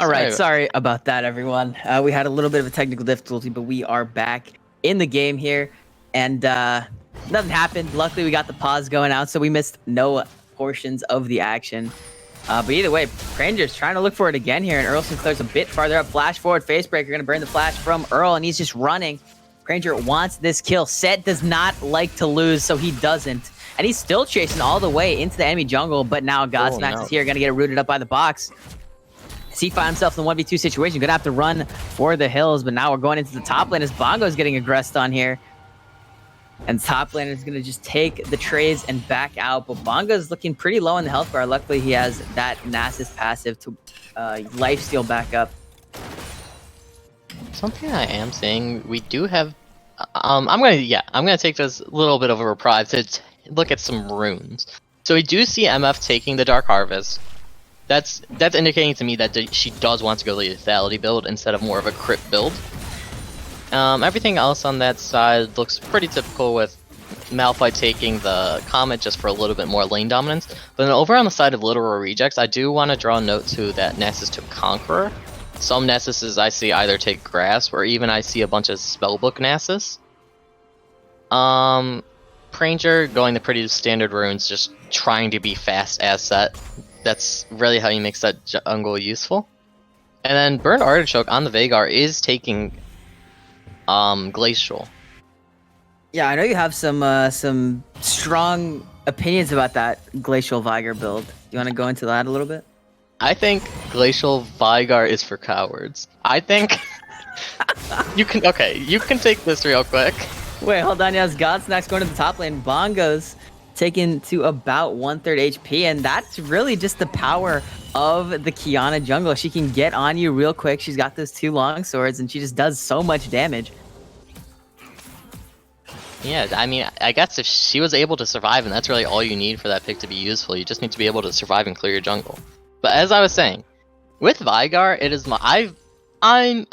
All right, sorry about that, everyone. We had a little bit of a technical difficulty, but we are back in the game here, and nothing happened. Luckily, we got the pause going out, so we missed no portions of the action. But either way, Granger's trying to look for it again here, and Earl Sinclair's a bit farther up. Flash forward, Facebreaker going to burn the flash from Earl, and he's just running. Granger wants this kill. Set does not like to lose, so he doesn't. And he's still chasing all the way into the enemy jungle, but now Godsmack is here, going to get rooted up by the box. He finds himself in the 1v2 situation. Gonna have to run for the hills, but now we're going into the top lane as Bongo's getting aggressed on here. And top lane is gonna just take the trades and back out, but Bongo's looking pretty low in the health bar. Luckily, he has that Nasus passive to lifesteal back up. Something I am saying, we do have... I'm gonna take this little bit of a reprise to look at some runes. So we do see MF taking the Dark Harvest. That's indicating to me that she does want to go the lethality build instead of more of a crit build. Everything else on that side looks pretty typical, with Malphite taking the Comet just for a little bit more lane dominance. But then over on the side of Literal Rejects, I do want to draw a note to that Nasus took Conqueror. Some Nasuses I see either take Grasp, or even I see a bunch of Spellbook Nasus. Pranger going the pretty standard runes, just trying to be fast as set. That's really how you make that jungle useful. And then Burnt Artichoke on the Veigar is taking Glacial. Yeah, I know you have some strong opinions about that Glacial Veigar build. You want to go into that a little bit? I think Glacial Veigar is for cowards. I think you can take this real quick. Wait, hold on. Yes, Godsmack's going to the top lane. Bongo's taken to about 1/3 HP, and that's really just the power of the Qiyana jungle. She can get on you real quick. She's got those 2 long swords, and she just does so much damage. Yeah, I mean, I guess if she was able to survive, and that's really all you need for that pick to be useful, you just need to be able to survive and clear your jungle. But as I was saying, with Veigar, it is I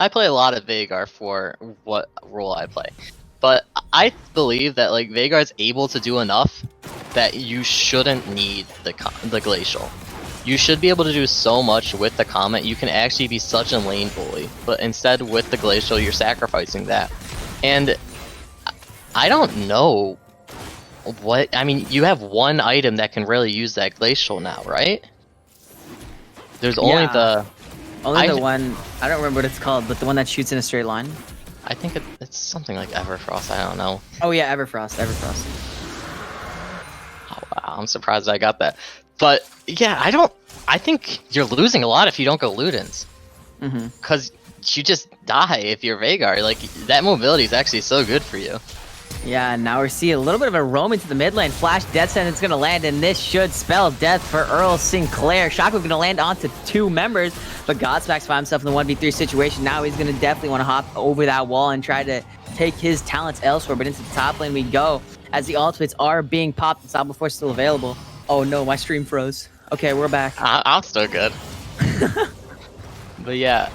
play a lot of Veigar for what role I play. But I believe that like Veigar's able to do enough that you shouldn't need the Glacial. You should be able to do so much with the Comet. You can actually be such a lane bully, but instead with the Glacial, you're sacrificing that. And I don't know what... I mean, you have one item that can really use that Glacial now, right? There's only the one... I don't remember what it's called, but the one that shoots in a straight line. I think it's something like Everfrost, I don't know. Oh yeah, Everfrost. Oh wow, I'm surprised I got that. But yeah, I think you're losing a lot if you don't go Ludens. Because you just die if you're Veigar. Like, that mobility is actually so good for you. Yeah, and now we're seeing a little bit of a roam into the mid lane. Flash Death Sentence going to land, and this should spell death for Earl Sinclair. Shockwave going to land onto 2 members, but Godsmack's found himself in the 1v3 situation. Now he's going to definitely want to hop over that wall and try to take his talents elsewhere, but into the top lane we go as the ultimates are being popped. The Salvo Force still available. Oh no, my stream froze. Okay, we're back. I'm still good. But yeah,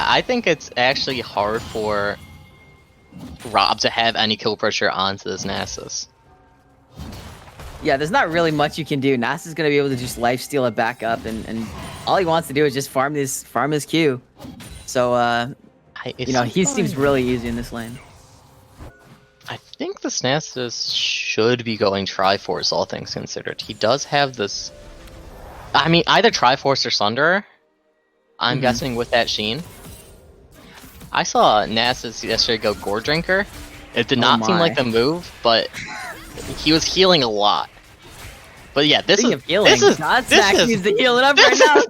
I think it's actually hard for Rob to have any kill pressure onto this Nasus. Yeah, there's not really much you can do. Nasus is going to be able to just lifesteal it back up, and all he wants to do is just farm his Q. So, you know, he seems really easy in this lane. I think this Nasus should be going Triforce, all things considered. He does have this... I mean, either Triforce or Sunderer. I'm guessing with that Sheen. I saw Nasus yesterday go Gore Drinker. It did not seem like the move, but he was healing a lot. But yeah, this is Godsmack needs to heal it up right now.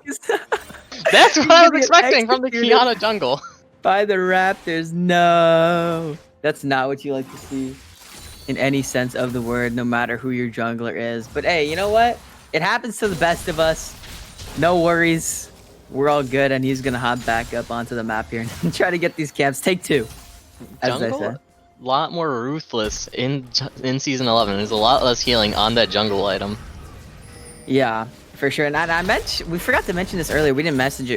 That's what I was expecting from the Qiyana jungle. By the Raptors, no. That's not what you like to see in any sense of the word, no matter who your jungler is. But hey, you know what? It happens to the best of us. No worries. We're all good, and he's gonna hop back up onto the map here and try to get these camps. Take 2, as jungle, I said. A lot more ruthless in season 11. There's a lot less healing on that jungle item. Yeah, for sure. And we forgot to mention this earlier. We didn't mention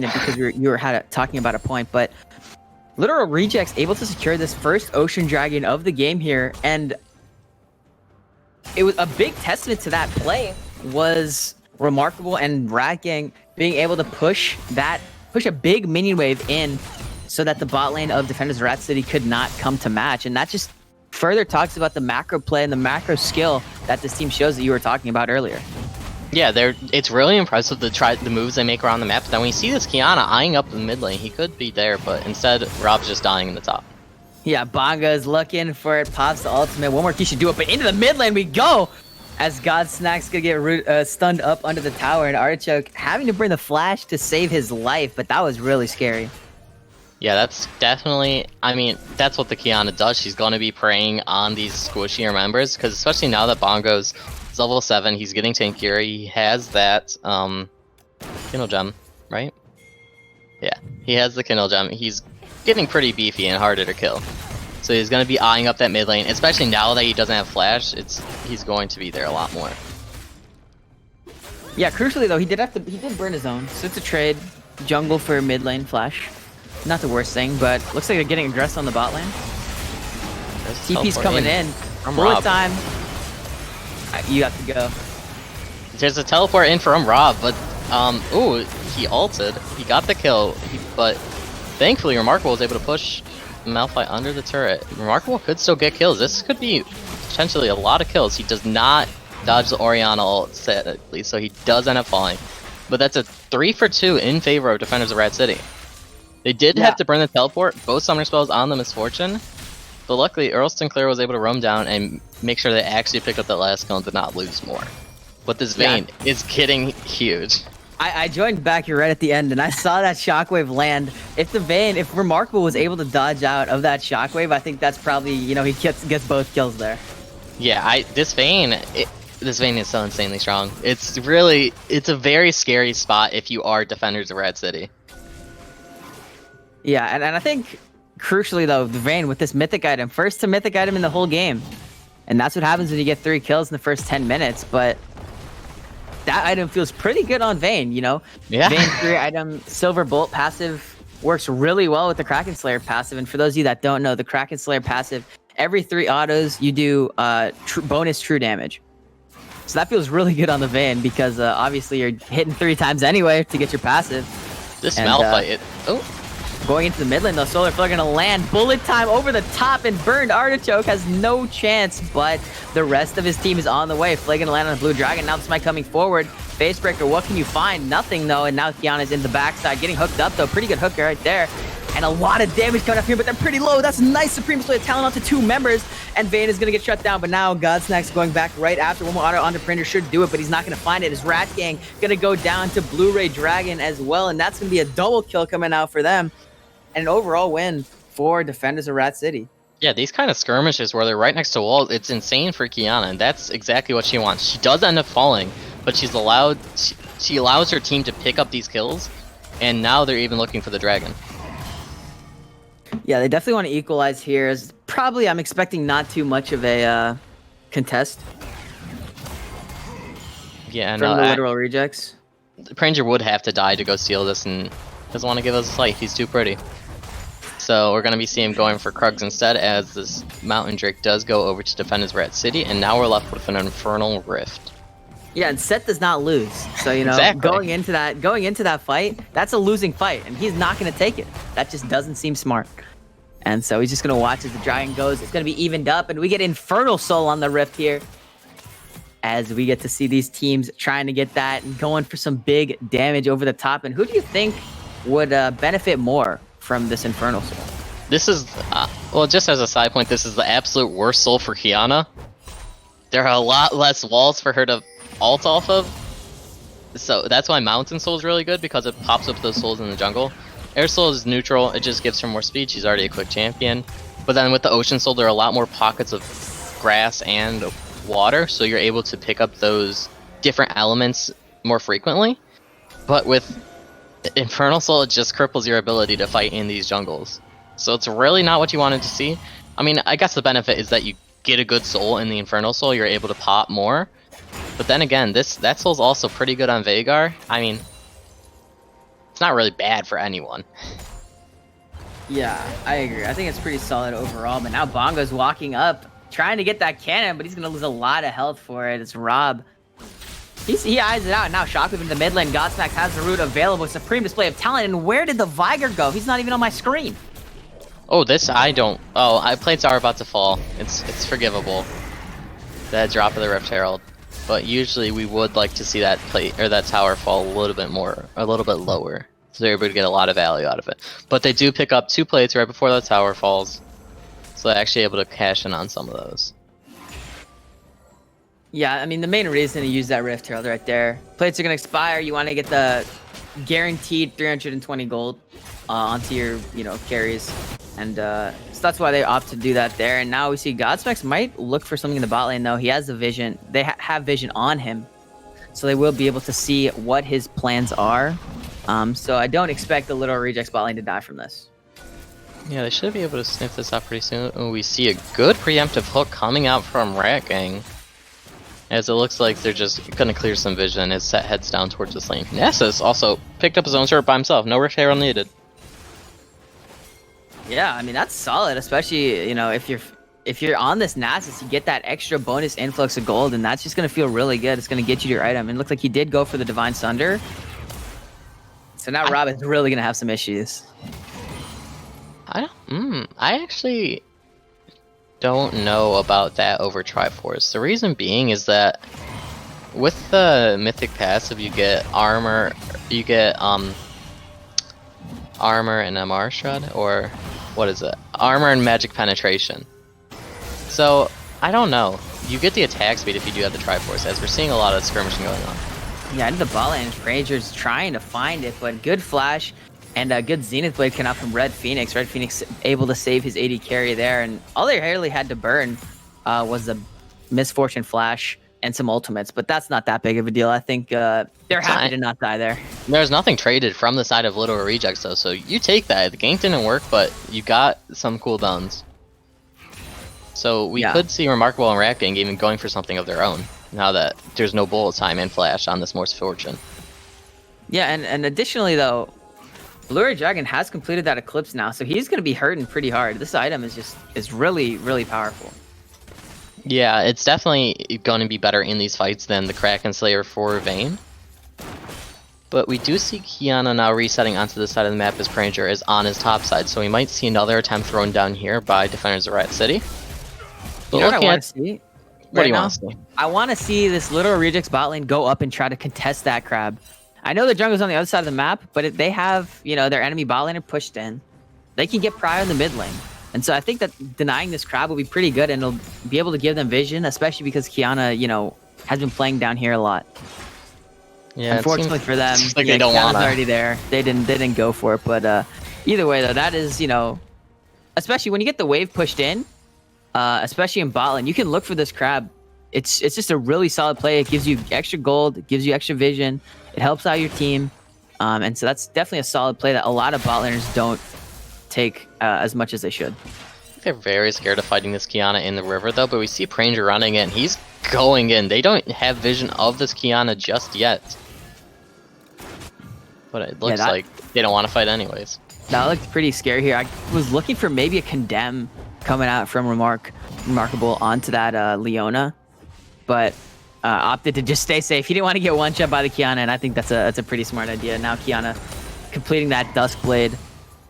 it because you were talking about a point. But Literal Rejects able to secure this first Ocean Dragon of the game here, and it was a big testament to that play was Remarkable and Rat Gang being able to push a big minion wave in so that the bot lane of Defenders of Rat City could not come to match. And that just further talks about the macro play and the macro skill that this team shows that you were talking about earlier. Yeah, it's really impressive the moves they make around the map. But then when you see this Kiana eyeing up the mid lane, he could be there, but instead Rob's just dying in the top. Yeah, Bonga is looking for it, pops the ultimate. One more key should do it, but into the mid lane we go! As Godsnack's gonna get stunned up under the tower, and Artichoke having to bring the flash to save his life, but that was really scary. Yeah, that's definitely, I mean, that's what the Kiana does. She's gonna be preying on these squishier members, because especially now that Bongo's level 7, he's getting tankier, he has that, Kindle Gem, right? Yeah, he has the Kindle Gem. He's getting pretty beefy and harder to kill. So he's going to be eyeing up that mid lane, especially now that he doesn't have flash. He's going to be there a lot more. Yeah, crucially though, he did burn his own. So it's a trade, jungle for mid lane flash. Not the worst thing, but looks like they're getting aggressive on the bot lane. TP's coming in. Bullet time. You have to go. There's a teleport in from Rob, but ooh, he ulted. He got the kill, but thankfully Remarkable was able to push Malphite under the turret. Remarkable could still get kills. This could be potentially a lot of kills. He does not dodge the Orianna ult sadly, so he does end up falling. But that's a 3 for 2 in favor of Defenders of Rat City. They did have to burn the teleport, both summoner spells on the Misfortune, but luckily Earl Sinclair was able to roam down and make sure they actually picked up that last kill and did not lose more. But this Vayne is getting huge. I joined back here right at the end, and I saw that shockwave land. If Remarkable was able to dodge out of that shockwave, I think that's probably, you know, he gets both kills there. Yeah, this Vayne is so insanely strong. It's a very scary spot if you are Defenders of Rat City. Yeah, and I think crucially though, the Vayne with this mythic item, first to mythic item in the whole game, and that's what happens when you get 3 kills in the first 10 minutes. But that item feels pretty good on Vayne, you know? Yeah. Vayne 3 item, Silver Bolt passive works really well with the Kraken Slayer passive. And for those of you that don't know, the Kraken Slayer passive, every 3 autos, you do bonus true damage. So that feels really good on the Vayne because obviously you're hitting 3 times anyway to get your passive. This Malphite, going into the mid lane though, Solar Flare gonna land. Bullet time over the top, and Burned Artichoke has no chance, but the rest of his team is on the way. Flay gonna land on the Blue Dragon. Now this might coming forward. Facebreaker, what can you find? Nothing though, and now Kiana's in the backside. Getting hooked up though, pretty good hooker right there. And a lot of damage coming up here, but they're pretty low. That's nice. Supreme Display of Talent onto 2 members, and Vayne is gonna get shut down, but now Godsnack's going back right after. One more auto onto Printer should do it, but he's not gonna find it. His Rat Gang gonna go down to Blu-ray Dragon as well, and that's gonna be a double kill coming out for them. And an overall win for Defenders of Rat City. Yeah, these kind of skirmishes where they're right next to walls, it's insane for Kiana, and that's exactly what she wants. She does end up falling, but she allows her team to pick up these kills, and now they're even looking for the dragon. Yeah, they definitely want to equalize here. Probably, I'm expecting not too much of a contest. Yeah, from the literal rejects. Pranger would have to die to go steal this, and doesn't want to give us life. He's too pretty. So we're going to be seeing him going for Krugs instead, as this Mountain Drake does go over to Defenders of Rat City, and now we're left with an Infernal Rift. Yeah, and Seth does not lose. So, you know, exactly. going into that fight, that's a losing fight, and he's not going to take it. That just doesn't seem smart. And so he's just going to watch as the Dragon goes. It's going to be evened up, and we get Infernal Soul on the Rift here, as we get to see these teams trying to get that and going for some big damage over the top. And who do you think would benefit more from this Infernal Soul? This is, well, just as a side point, this is the absolute worst soul for Kiana. There are a lot less walls for her to ult off of. So that's why Mountain Soul is really good, because it pops up those souls in the jungle. Air Soul is neutral, it just gives her more speed, she's already a quick champion. But then with the Ocean Soul, there are a lot more pockets of grass and water, so you're able to pick up those different elements more frequently. But with Infernal Soul, it just cripples your ability to fight in these jungles. So it's really not what you wanted to see. I mean, I guess the benefit is that you get a good soul in the Infernal Soul, you're able to pop more. But then again, that soul's also pretty good on Veigar. I mean, it's not really bad for anyone. Yeah, I agree. I think it's pretty solid overall, but now Bongo's walking up, trying to get that cannon, but he's going to lose a lot of health for it. It's Rob He eyes it out. Now Shockwave in the mid lane. Godsmack has the root available. Supreme display of talent. And where did the Viger go? He's not even on my screen. Oh, this I don't. Oh, plates are about to fall. It's forgivable. That drop of the Rift Herald. But usually we would like to see that plate or that tower fall a little bit more, a little bit lower, so they're able to get a lot of value out of it. But they do pick up 2 plates right before the tower falls, so they're actually able to cash in on some of those. Yeah, I mean the main reason to use that Rift Herald right there. Plates are gonna expire. You want to get the guaranteed 320 gold onto your carries, and so that's why they opt to do that there. And now we see Godspecs might look for something in the bot lane though. He has the vision. They have vision on him, so they will be able to see what his plans are. So I don't expect the Little Rejects bot lane to die from this. Yeah, they should be able to sniff this out pretty soon. Oh, we see a good preemptive hook coming out from Rat Gang, as it looks like they're just gonna clear some vision as Set heads down towards this lane. Nasus also picked up his own sword by himself. No Rift Herald needed. Yeah, I mean that's solid, especially if you're on this Nasus, you get that extra bonus influx of gold, and that's just gonna feel really good. It's gonna get you your item. And it looks like he did go for the Divine Sunder. So now Rob is really gonna have some issues. I actually don't know about that over Triforce. The reason being is that with the Mythic passive, you get armor, armor and MR shred, or what is it? Armor and magic penetration. So I don't know. You get the attack speed if you do have the Triforce, as we're seeing a lot of skirmishing going on. Yeah, into the bot lane, Ranger's trying to find it, but good flash and a good Zenith Blade came out from Red Phoenix. Red Phoenix able to save his AD carry there, and all they really had to burn was the Misfortune Flash and some ultimates, but that's not that big of a deal. I think they're happy to not die there. There's nothing traded from the side of Little Rejects though, so you take that. The gank didn't work, but you got some cooldowns. So we could see Remarkable and Rat Gang even going for something of their own, now that there's no bullet time and flash on this Misfortune. Yeah, and additionally though, Blue Dragon has completed that Eclipse now, so he's going to be hurting pretty hard. This item is really, really powerful. Yeah, it's definitely going to be better in these fights than the Kraken Slayer for Vayne. But we do see Kiana now resetting onto the side of the map as Pranger is on his top side, so we might see another attempt thrown down here by Defenders of Rat City. But you know what I want to see? What do you want to see? I want to see this Little Rejects bot lane go up and try to contest that crab. I know the jungle's on the other side of the map, but if they have, their enemy bot laner pushed in, they can get prior in the mid lane. And so I think that denying this crab will be pretty good, and it'll be able to give them vision, especially because Kiana, has been playing down here a lot. Yeah, unfortunately for them, like they don't want already there. They didn't go for it, but either way though, that is, especially when you get the wave pushed in, especially in bot lane, you can look for this crab. It's just a really solid play. It gives you extra gold, it gives you extra vision, it helps out your team, and so that's definitely a solid play that a lot of bot laners don't take as much as they should. They're very scared of fighting this Kiana in the river though, but we see Pranger running in. He's going in. They don't have vision of this Kiana just yet. But it looks like they don't want to fight anyways. That looked pretty scary here. I was looking for maybe a Condemn coming out from Remarkable onto that Leona, but opted to just stay safe. He didn't want to get one-shot by the Kiana, and I think that's a pretty smart idea. Now Kiana completing that Dusk Blade,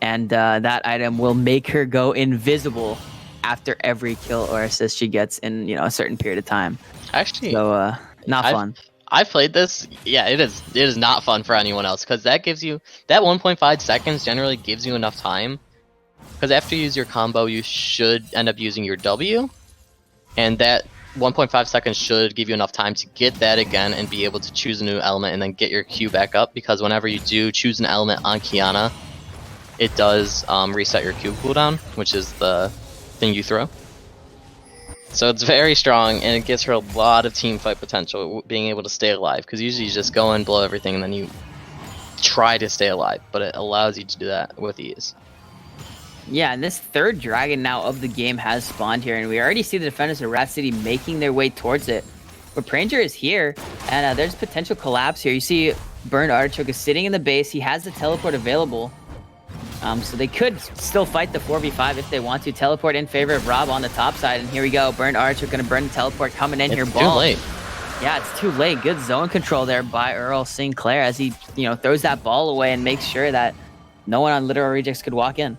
and that item will make her go invisible after every kill or assist she gets in a certain period of time. Actually, so not fun. I've played this. Yeah, it is not fun for anyone else, because that gives you that 1.5 seconds generally gives you enough time, because after you use your combo you should end up using your W, and that 1.5 seconds should give you enough time to get that again and be able to choose a new element and then get your Q back up, because whenever you do choose an element on Kiana, it does reset your Q cooldown, which is the thing you throw. So it's very strong, and it gives her a lot of team fight potential, being able to stay alive, because usually you just go in, blow everything, and then you try to stay alive, but it allows you to do that with ease. Yeah, and this third dragon now of the game has spawned here, and we already see the Defenders of Rat City making their way towards it. But Pranger is here, and there's potential collapse here. You see Burned Artichoke is sitting in the base. He has the teleport available. So they could still fight the 4v5 if they want to. Teleport in favor of Rob on the top side, and here we go. Burned Artichoke going to burn the teleport coming in here. Too late. Yeah, it's too late. Good zone control there by Earl Sinclair as he, throws that ball away and makes sure that no one on Literal Rejects could walk in.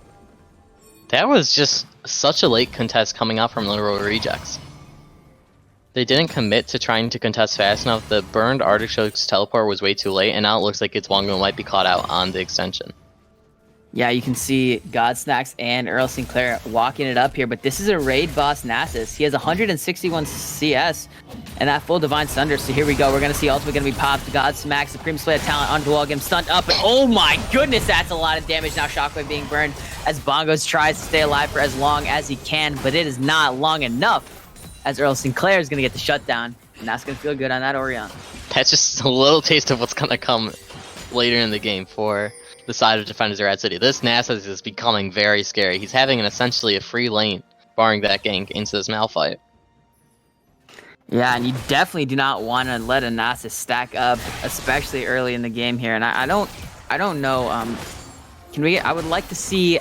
That was just such a late contest coming out from Literal Rejects. They didn't commit to trying to contest fast enough. The burned Artichoke's teleport was way too late, and now it looks like it's Wongo might be caught out on the extension. Yeah, you can see Godsnacks and Earl Sinclair walking it up here, but this is a raid boss Nasus. He has 161 CS and that full Divine Thunder, so here we go. We're going to see ultimate going to be popped. Godsmack, Supreme Display of Talent onto the wall, get him stunned up, and oh my goodness, that's a lot of damage. Now Shockwave being burned as Bongos tries to stay alive for as long as he can, but it is not long enough as Earl Sinclair is going to get the shutdown, and that's going to feel good on that Orion. That's just a little taste of what's going to come later in the game for the side of Defenders of Rat City. This Nasus is becoming very scary. He's having essentially a free lane, barring that gank, into this Malphite. Yeah, and you definitely do not want to let a Nasus stack up, especially early in the game here. And I don't know. I would like to see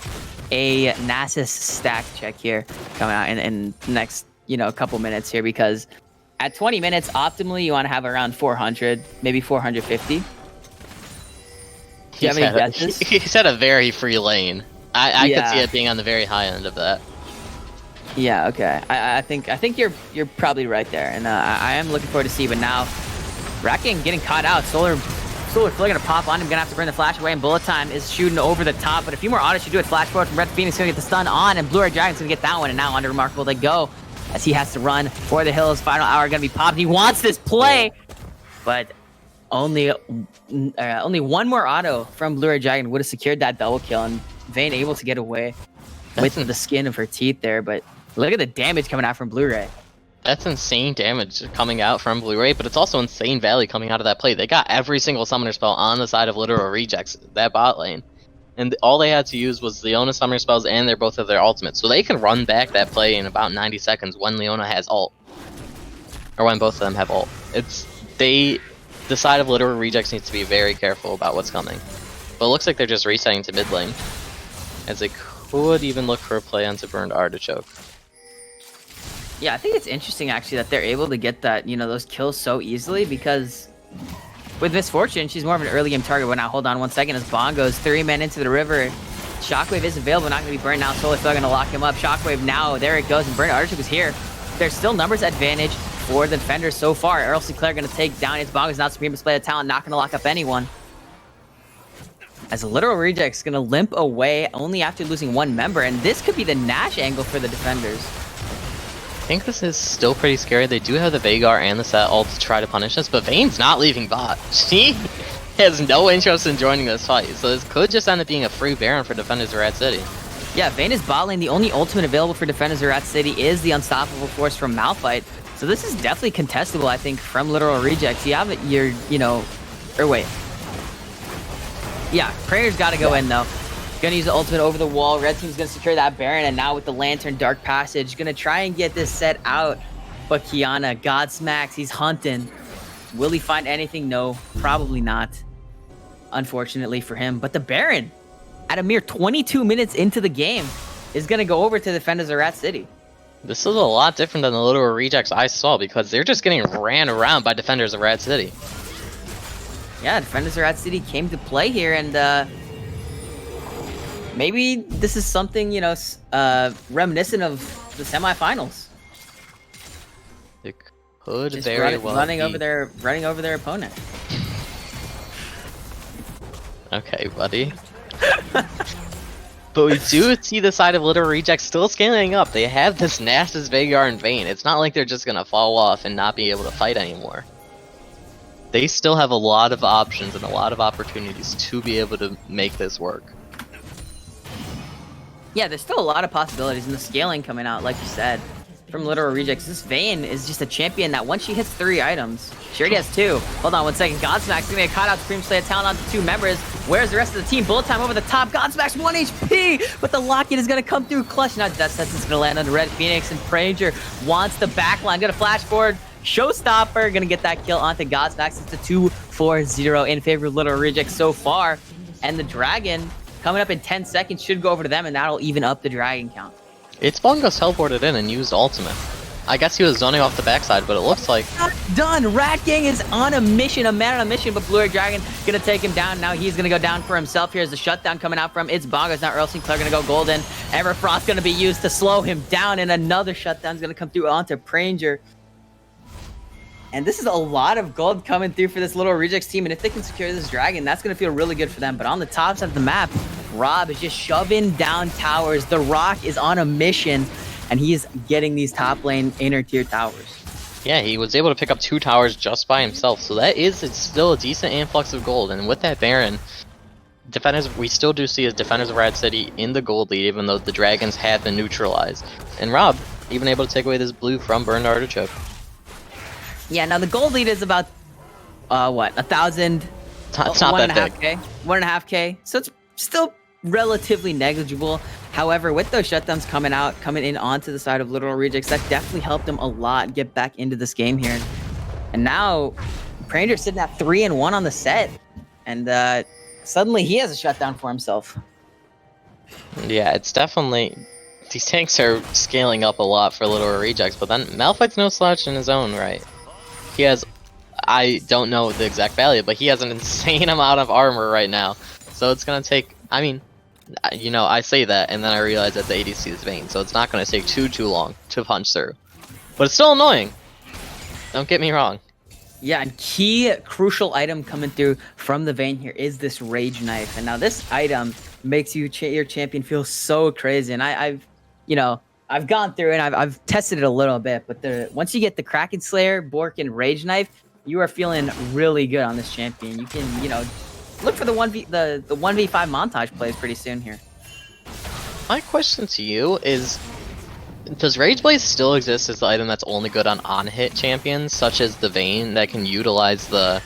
a Nasus stack check here come out in the next couple minutes here, because at 20 minutes, optimally you want to have around 400, maybe 450. Do you have any guesses? He's had a very free lane. I could see it being on the very high end of that. Yeah, okay. I think you're probably right there, and I am looking forward to see. But now, Racken getting caught out. Solar Flare gonna pop on him. Gonna have to bring the flash away, and Bullet Time is shooting over the top. But a few more autos should do it. Flash forward from Red Phoenix, gonna get the stun on, and Blue Red Dragon's gonna get that one. And now onto Remarkable they go, as he has to run for the hills. Final hour gonna be popped. He wants this play, but only one more auto from Blue Red Dragon would have secured that double kill, and Vayne able to get away with the skin of her teeth there. But look at the damage coming out from Blu-ray. That's insane damage coming out from Blu-ray, but it's also insane value coming out of that play. They got every single summoner spell on the side of Literal Rejects, that bot lane. And all they had to use was Leona summoner spells and both of their ultimates. So they can run back that play in about 90 seconds when Leona has ult. Or when both of them have ult. The side of Literal Rejects needs to be very careful about what's coming. But it looks like they're just resetting to mid lane, as they could even look for a play onto Burned Artichoke. Yeah, I think it's interesting actually that they're able to get that, those kills so easily, because with Misfortune, she's more of an early game target. But now, hold on one second, as Bongo's 3 men into the river. Shockwave is available, not going to be burned now. Solar Flare going to lock him up. Shockwave now, there it goes, and Burned Artichoke is here. There's still numbers advantage for the defenders so far. Earl Sinclair going to take down his Bongos, not Supreme Display of Talent, not going to lock up anyone. As Literal Rejects going to limp away only after losing one member, and this could be the Nash angle for the defenders. I think this is still pretty scary. They do have the Veigar and the Set ult to try to punish us, but Vayne's not leaving bot. She has no interest in joining this fight, so this could just end up being a free Baron for Defenders of Rat City. Yeah, Vayne is bot lane. The only ultimate available for Defenders of Rat City is the Unstoppable Force from Malphite. So this is definitely contestable, I think, from Literal Rejects. You have it, Yeah, Prayer's got to go in, though. Gonna use the ultimate over the wall. Red team's gonna secure that Baron, and now with the Lantern Dark Passage, gonna try and get this set out. But Kiana, Godsmacks, he's hunting. Will he find anything? No, probably not. Unfortunately for him. But the Baron, at a mere 22 minutes into the game, is gonna go over to Defenders of Rat City. This is a lot different than the Literal Rejects I saw, because they're just getting ran around by Defenders of Rat City. Yeah, Defenders of Rat City came to play here, and maybe this is something, reminiscent of the semifinals. It could Just very well running be. over their opponent. Okay, buddy. But we do see the side of Literal Rejects still scaling up. They have this Nasus, Veigar, and Vayne. It's not like they're just gonna fall off and not be able to fight anymore. They still have a lot of options and a lot of opportunities to be able to make this work. Yeah, there's still a lot of possibilities, and the scaling coming out, like you said, from Literal Rejects. This Vayne is just a champion that once she hits 3 items, she already has 2. Hold on one second. Godsmack's gonna get caught out. Supreme Display of Talent onto 2 members. Where's the rest of the team? Bullet Time over the top. Godsmack's 1 HP, but the locket is gonna come through clutch. Now Death Sentence is gonna land on Red Phoenix, and Pranger wants the backline. Gonna flash forward. Showstopper gonna get that kill onto Godsmack. It's a 2-4-0 in favor of Literal Rejects so far, and the Dragon coming up in 10 seconds should go over to them, and that'll even up the Dragon count. It's Bongos teleported in and used ultimate. I guess he was zoning off the backside, but it looks like Not done. Rat Gang is on a mission, a man on a mission, but Blue-Ray Dragon gonna take him down. Now he's gonna go down for himself. Here's the shutdown coming out from It's Bongos. Now Earl Sinclair gonna go golden. Everfrost gonna be used to slow him down, and another shutdown's gonna come through onto Pranger. And this is a lot of gold coming through for this Little Rejects team, and if they can secure this dragon, that's gonna feel really good for them. But on the top side of the map, Rob is just shoving down towers. The Rock is on a mission, and he is getting these top lane inner tier towers. yeah, he was able to pick up 2 towers just by himself. So that is still a decent influx of gold. And with that Baron, defenders, we still do see as defenders of Rad City in the gold lead, even though the dragons have been neutralized. And Rob even able to take away this blue from Burned Artichoke. Yeah, now the gold lead is about what, 1,000? It's not that big. 1.5K. So it's still relatively negligible. However, with those shutdowns coming in onto the side of Little Rejects, that definitely helped them a lot get back into this game here. And now Pranger's sitting at 3-1 on the set, and suddenly he has a shutdown for himself. Yeah, it's definitely, these tanks are scaling up a lot for Little Rejects, but then Malphite's no slouch in his own right. He has, I don't know the exact value, but he has an insane amount of armor right now. So it's gonna take, I mean, you know, I say that, and then I realize that the ADC is Vayne, so it's not going to take too long to punch through. But it's still annoying. Don't get me wrong. Yeah, and key crucial item coming through from the Vayne here is this Rage Knife. And now this item makes your champion feel so crazy. And I've gone through and I've tested it a little bit, but once you get the Kraken Slayer, Bork, and Rage Knife, you are feeling really good on this champion. You can, look for the 1v5 montage plays pretty soon here. My question to you is, does Rage Blaze still exist as the item that's only good on hit champions, such as the Vayne, that can utilize the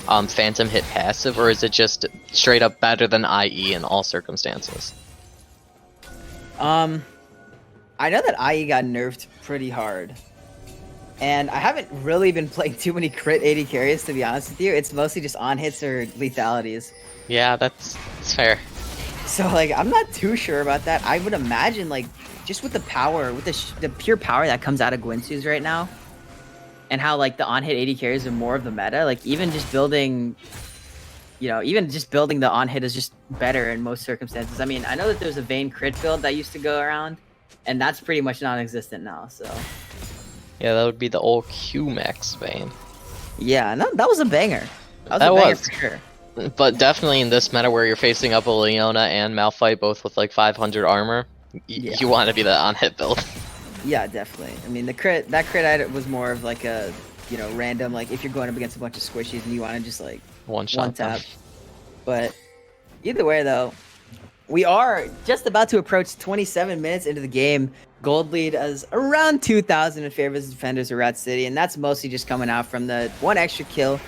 Phantom hit passive, or is it just straight up better than IE in all circumstances? I know that IE got nerfed pretty hard. And I haven't really been playing too many crit 80 carries, to be honest with you. It's mostly just on hits or lethalities. Yeah, that's fair. So, I'm not too sure about that. I would imagine, just with the power, with the pure power that comes out of Gwynsu's right now, and how, the on-hit 80 carries are more of the meta, even just building, the on-hit is just better in most circumstances. I mean, I know that there's a Vayne crit build that used to go around, and that's pretty much non-existent now, so... Yeah, that would be the old Q-Max Vayne. Yeah, no, that was a banger. That was a banger for sure. But definitely in this meta where you're facing up a Leona and Malphite, both with 500 armor, you want to be the on-hit build. Yeah, definitely. I mean, that crit item was more of a, random, if you're going up against a bunch of squishies and you want to just one tap. But either way, though, we are just about to approach 27 minutes into the game. Gold lead is around 2,000 in favor of the defenders of Rat City, and that's mostly just coming out from the 1 extra kill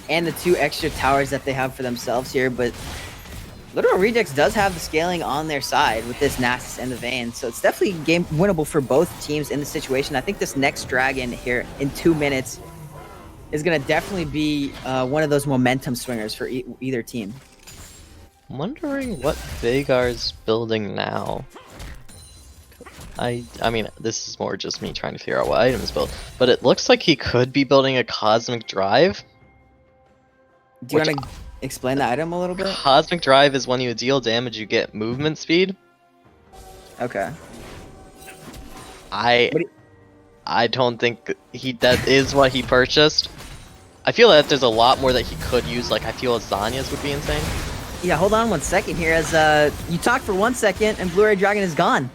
and the 2 extra towers that they have for themselves here. But Little Rejects does have the scaling on their side with this Nasus and the Vayne, so it's definitely game winnable for both teams in the situation. I think this next dragon here in 2 minutes is going to definitely be one of those momentum swingers for either team. I'm wondering what Veigar's building now. I mean, this is more just me trying to figure out what items build, but it looks like he could be building a Cosmic Drive. Do you want to explain the item a little bit? Cosmic Drive is when you deal damage, you get movement speed. Okay. I don't think that is what he purchased. I feel that there's a lot more that he could use. I feel Zanya's would be insane. Yeah, hold on 1 second here as you talk for 1 second and Blue-Ray Dragon is gone.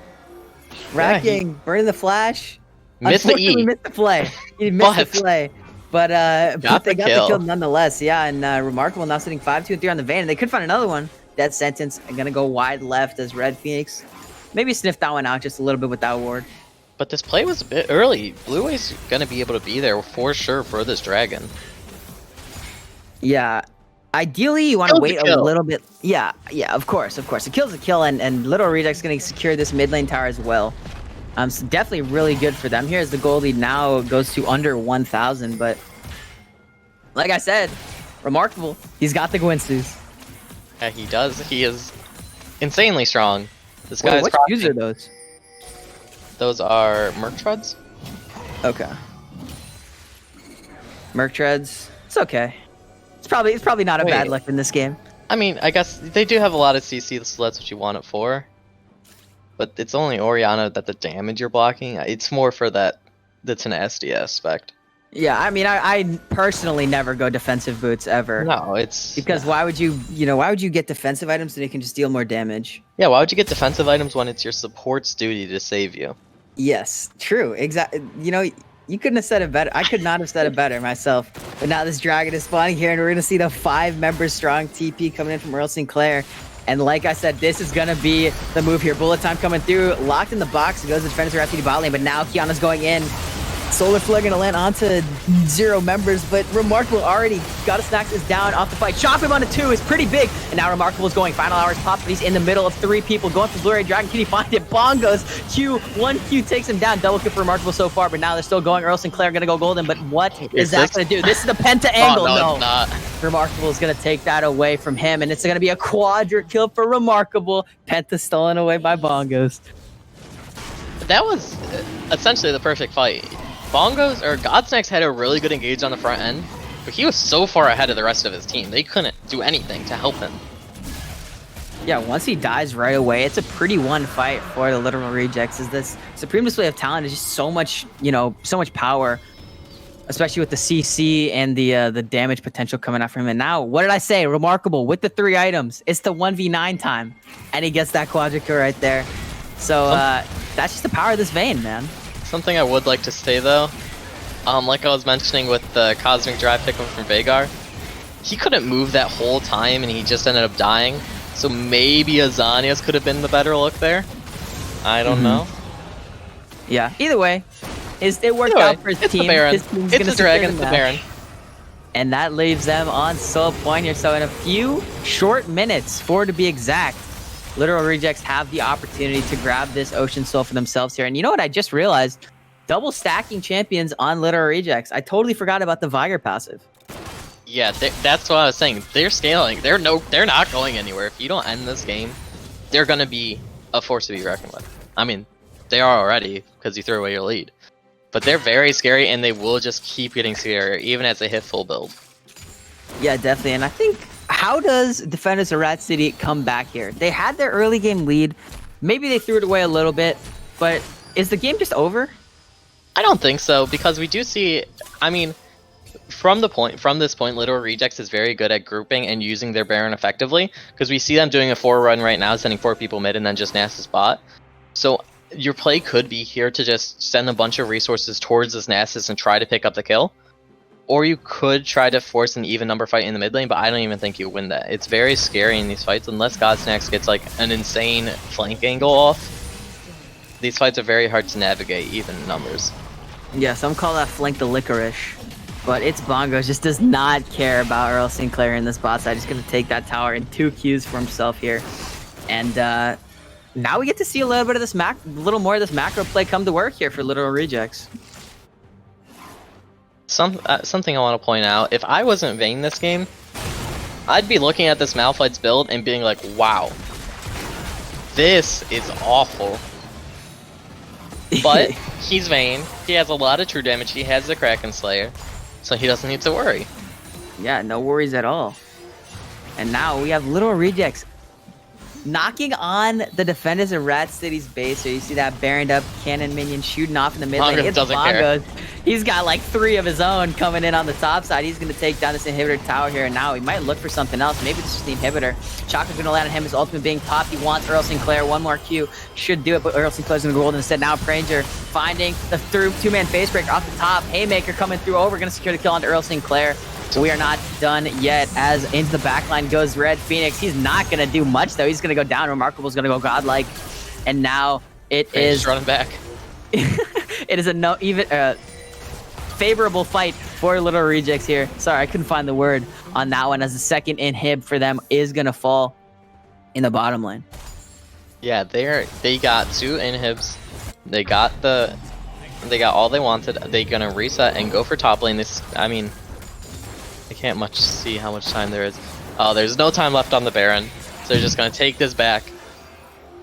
Rat Gang, burning the flash. Missed the E. Missed the play. He missed the play. But they got the kill nonetheless. Yeah, and Remarkable now sitting 5-2 and 3 on the Vayne. And they could find another one. Death Sentence. I'm going to go wide left as Red Phoenix. Maybe sniff that one out just a little bit with that ward. But this play was a bit early. Blue Way's going to be able to be there for sure for this dragon. Yeah. Ideally, you want to wait a little bit. Yeah, of course. A kill's a kill, and Little Reject's going to secure this mid lane tower as well. So definitely really good for them here as the gold lead now goes to under 1,000. But like I said, Remarkable. He's got the Gwynsu's. Yeah, he does. He is insanely strong. This guy's what shoes are those? Those are Merc Treads? Okay. Merc Treads. It's okay. It's probably not a bad Wait. lift in this game. I mean, I guess they do have a lot of CC, so that's what you want it for. But it's only Orianna that the damage you're blocking. It's more for the tenacity aspect. Yeah, I mean, I personally never go defensive boots ever. No, it's Because why would you get defensive items so you can just deal more damage? yeah. Why would you get defensive items when it's your support's duty to save you? Yes, true. Exactly. You couldn't have said it better. I could not have said it better myself. But now this dragon is spawning here, and we're gonna see the 5-member strong TP coming in from Earl Sinclair. And like I said, this is gonna be the move here. Bullet time coming through, locked in the box. It goes to defenders around TD bot lane, but now Kiana's going in. Solar Flare gonna land onto 0 members, but Remarkable already got his snacks is down off the fight. Chop him onto 2 is pretty big, and now Remarkable is going. Final hours pop, but he's in the middle of 3 people going for Blue-Ray Dragon. Can he find it? Bongos. One Q takes him down. Double kill for Remarkable so far, but now they're still going. Earl Sinclair gonna go golden, but what is that gonna do? This is the penta angle. Oh, no, no. it's not. Remarkable is gonna take that away from him, and it's gonna be a quadra kill for Remarkable. Penta stolen away by Bongos. That was essentially the perfect fight. Bongos or Godsnax had a really good engage on the front end, but he was so far ahead of the rest of his team. They couldn't do anything to help him. Yeah, once he dies right away, it's a pretty one fight for the Literal Rejects. Is this Supreme Display of Talent is just so much, so much power, especially with the CC and the damage potential coming out from him. And now, what did I say? Remarkable with the 3 items. It's the 1v9 time, and he gets that quadra kill right there. So that's just the power of this Vayne, man. Something I would like to say though, like I was mentioning with the Cosmic Drive pick from Veigar, he couldn't move that whole time and he just ended up dying. So maybe Azanias could have been the better look there. I don't know. Yeah. Either way, it worked out for his team. The Baron. His team's It's gonna a dragon. It's the match. Baron. And that leaves them on sole point here. So in a few short minutes, 4 to be exact, Literal Rejects have the opportunity to grab this Ocean Soul for themselves here. And you know what I just realized? Double stacking champions on Literal Rejects. I totally forgot about the Viger passive. Yeah, that's what I was saying. They're scaling. They're not going anywhere. If you don't end this game, they're gonna be a force to be reckoned with. I mean, they are already because you threw away your lead. But they're very scary, and they will just keep getting scarier even as they hit full build. Yeah, definitely. And I think, how does Defenders of Rat City come back here? They had their early game lead. Maybe they threw it away a little bit, but is the game just over? I don't think so, because we do see, I mean, from this point, Literal Rejects is very good at grouping and using their Baron effectively, because we see them doing a 4 run right now, sending 4 people mid and then just Nasus bot. So your play could be here to just send a bunch of resources towards this Nasus and try to pick up the kill. Or you could try to force an even number fight in the mid lane, but I don't even think you win that. It's very scary in these fights, unless Godsnax gets like an insane flank angle off. These fights are very hard to navigate, even in numbers. Yeah, some call that flank the licorice. But it's Bongos just does not care about Earl Sinclair in this bot side. He's going to take that tower in 2 Qs for himself here. And now we get to see a little bit of this little more of this macro play come to work here for Literal Rejects. Something I want to point out, if I wasn't Vayne this game, I'd be looking at this Malphite's build and being like, wow, this is awful. But he's Vayne, he has a lot of true damage, he has the Kraken Slayer, so he doesn't need to worry. Yeah, no worries at all. And now we have Literal Rejects knocking on the Defenders of Rat City's base. So you see that Baroned up cannon minion shooting off in the mid lane. Bongos It's doesn't Bongos. He's got like 3 of his own coming in on the top side. He's going to take down this inhibitor tower here. And now he might look for something else. Maybe it's just the inhibitor. Chaka's going to land on him. His ultimate being popped. He wants Earl Sinclair. 1 more Q should do it, but Earl Sinclair's going to go golden instead. Now Pranger finding the 2-man face breaker off the top. Haymaker coming through over. Going to secure the kill onto Earl Sinclair. We are not done yet, as into the backline goes Red Phoenix. He's not going to do much, though. He's going to go down. Remarkable's going to go godlike. And now it is running back. it is a favorable fight for Literal Rejects here. Sorry, I couldn't find the word on that one, as the second inhib for them is going to fall in the bottom lane. Yeah, they got 2 inhibs. They got all they wanted. They're going to reset and go for top lane. I mean, I can't much see how much time there is. Oh, there's no time left on the Baron. So they're just going to take this back.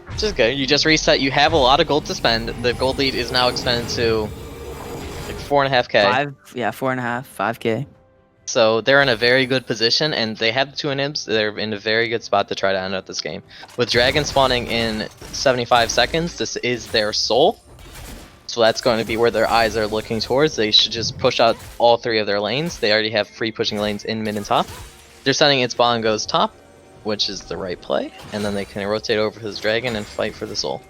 Which is good. You just reset. You have a lot of gold to spend. The gold lead is now expanded to 4.5k. 4.5, 5k. So they're in a very good position, and they have the 2 inhibs. They're in a very good spot to try to end out this game. With Dragon spawning in 75 seconds, this is their soul. So that's going to be where their eyes are looking towards. They should just push out all 3 of their lanes. They already have free pushing lanes in mid and top. They're sending its ball and goes top, which is the right play. And then they can rotate over to this Dragon and fight for the soul.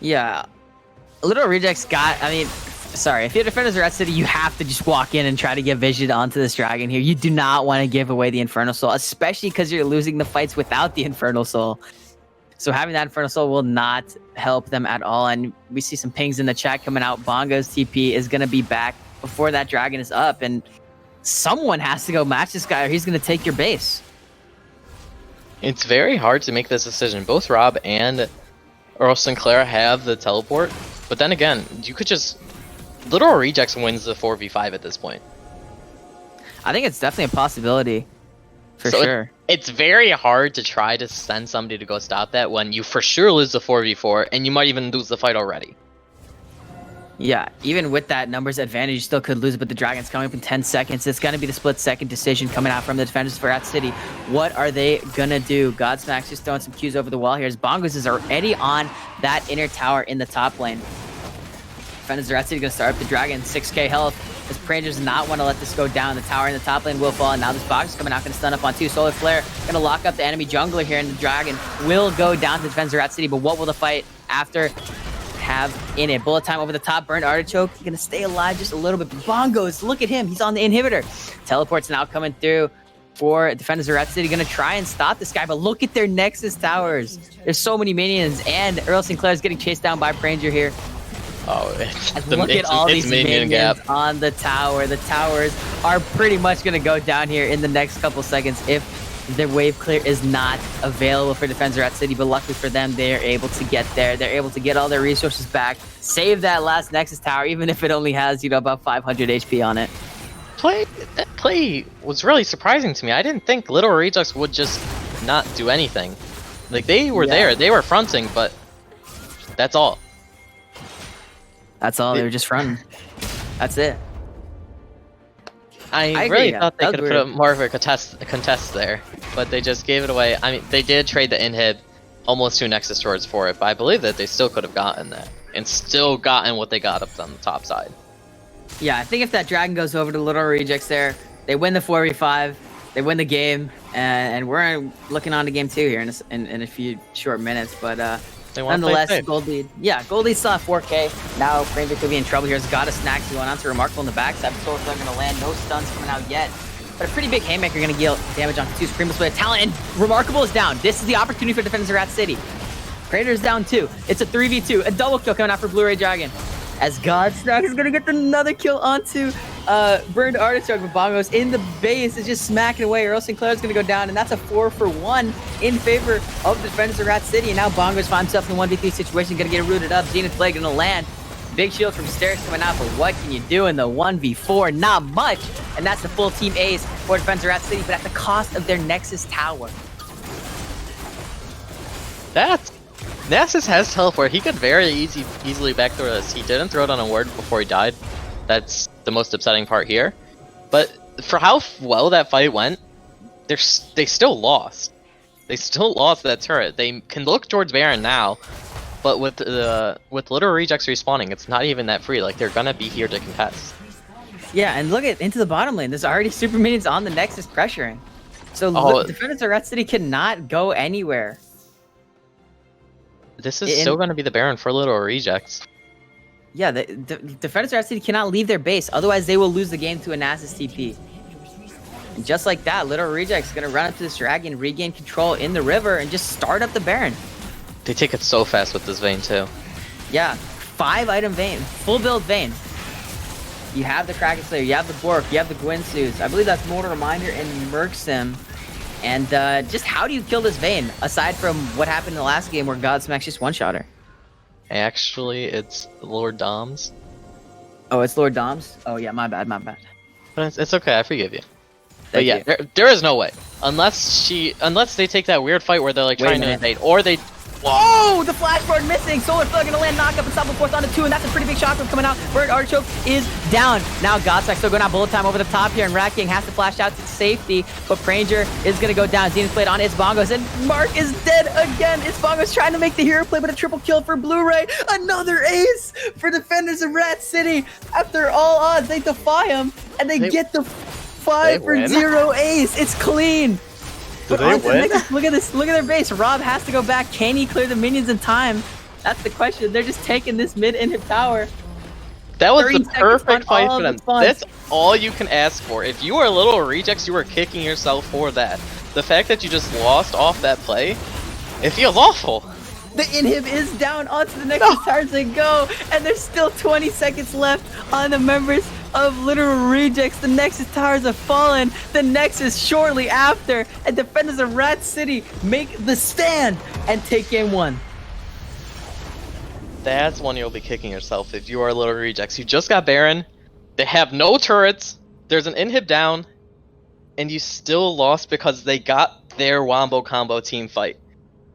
Yeah. Little Rejects got, I mean, sorry, if your defenders are at City, you have to just walk in and try to get vision onto this Dragon here. You do not want to give away the Infernal Soul, especially because you're losing the fights without the Infernal Soul. So having that Infernal Soul will not help them at all. And we see some pings in the chat coming out. Bongo's TP is going to be back before that Dragon is up. And someone has to go match this guy or he's going to take your base. It's very hard to make this decision. Both Rob and Earl Sinclair have the teleport. But then again, you could just... Little Rejects wins the 4v5 at this point. I think it's definitely a possibility. For sure. It's very hard to try to send somebody to go stop that when you for sure lose the 4v4 and you might even lose the fight already. Yeah, even with that numbers advantage, you still could lose, but the Dragon's coming up in 10 seconds. It's going to be the split-second decision coming out from the defenders for Rat City. What are they going to do? Godsmack's just throwing some Qs over the wall here as Bongos is already on that inner tower in the top lane. Defenders of Rat City going to start up the Dragon, 6k health. As Pranger does not want to let this go down. The tower in the top lane will fall, and now this box is coming out, going to stun up on 2. Solar Flare going to lock up the enemy jungler here, and the Dragon will go down to the defenders of Rat City, but what will the fight after have in it? Bullet time over the top, Burned Artichoke, going to stay alive just a little bit. Bongos, look at him, he's on the inhibitor. Teleport's now coming through for defenders of Rat City, going to try and stop this guy, but look at their Nexus towers. There's so many minions, and Earl Sinclair is getting chased down by Pranger here. Oh, look at all these minions gap on the tower. The towers are pretty much going to go down here in the next couple seconds if their wave clear is not available for Defenders at City. But luckily for them, they are able to get there. They're able to get all their resources back, save that last Nexus tower, even if it only has, about 500 HP on it. That play was really surprising to me. I didn't think Little Rejects would just not do anything. Like, they were there. They were fronting, but that's all. That's all. They were just fronting. That's it. I really thought they could have put up more of a contest there, but they just gave it away. I mean, they did trade the inhib almost 2 Nexus Swords for it, but I believe that they still could have gotten that and still gotten what they got up on the top side. Yeah, I think if that Dragon goes over to Little Rejects there, they win the 4v5, they win the game, and we're looking on to game 2 here in a few short minutes, but nonetheless, Gold Lead. Yeah, Gold Lead still at 4k. Now, Ranger could be in trouble here. He's got a snack going on to Remarkable in the backside. Solar Flare going to land. No stuns coming out yet. But a pretty big Haymaker going to deal damage onto 2. Supreme Display of Talent, and Remarkable is down. This is the opportunity for Defenders of Rat City. Praetor's down 2. It's a 3v2. A double kill coming out for Blue Ray Dragon. As Godsmack is going to get another kill onto Burned Artichoke, but Bongos in the base is just smacking away. Earl Sinclair is going to go down, and that's a 4-for-1 in favor of the Defenders of Rat City. And now Bongos finds himself in a 1v3 situation, going to get rooted up. Zenith Blade going to land. Big shield from Stairs coming out, but what can you do in the 1v4? Not much. And that's the full team ace for Defenders of Rat City, but at the cost of their Nexus Tower. Nexus has teleport. He could very easily backdoor this. He didn't throw it on a ward before he died. That's the most upsetting part here. But for how well that fight went, they still lost. They still lost that turret. They can look towards Baron now, but with Little Rejects respawning, it's not even that free. Like, they're gonna be here to contest. Yeah, and look at into the bottom lane. There's already super minions on the Nexus pressuring. So Defenders of Rat City cannot go anywhere. This is still going to be the Baron for Little Rejects. Yeah, the Defenders of Rat City cannot leave their base, otherwise they will lose the game to a Nasus TP. And just like that, Little Rejects is going to run up to this Dragon, regain control in the river, and just start up the Baron. They take it so fast with this Vayne too. Yeah, 5-item Vayne, full build Vayne. You have the Kraken Slayer, you have the Bork, you have the Gwynsues. I believe that's Mortal Reminder and Merksim. And just how do you kill this Vayne, aside from what happened in the last game where Godsmack's just one-shot her? Actually, it's Lord Doms. Oh, it's Lord Doms? Oh yeah, my bad. But it's okay, I forgive you. But yeah, there is no way. Unless they take that weird fight where they're like trying to invade, or they Whoa! The flashboard missing. Solar Flare gonna land knockup and Stop Force onto 2, and that's a pretty big shock coming out. Bird Artichoke is down. Now Godsmack still going out bullet time over the top here, and Rat King has to flash out to safety, but Pranger is gonna go down. Zenith Blade on its Bongos, and Mark is dead again. Its Bongos trying to make the hero play, but a triple kill for Blu-ray. Another ace for defenders of Rat City. After all odds, they defy him, and they get the 5-0 ace. It's clean. Did they win? Look at this. Look at their base. Rob has to go back. Can he clear the minions in time? That's the question. They're just taking this mid inhib tower. That was the perfect fight for them. That's all you can ask for. If you are a little rejects, you are kicking yourself for that. The fact that you just lost off that play, it feels awful. The inhib is down onto the Nexus towers they go, and there's still 20 seconds left on the members of Literal Rejects. The Nexus towers have fallen. The Nexus shortly after, and defenders of Rat City make the stand and take game 1. That's one you'll be kicking yourself if you are Little Rejects. You just got Baron. They have no turrets. There's an inhib down, and you still lost because they got their wombo combo team fight.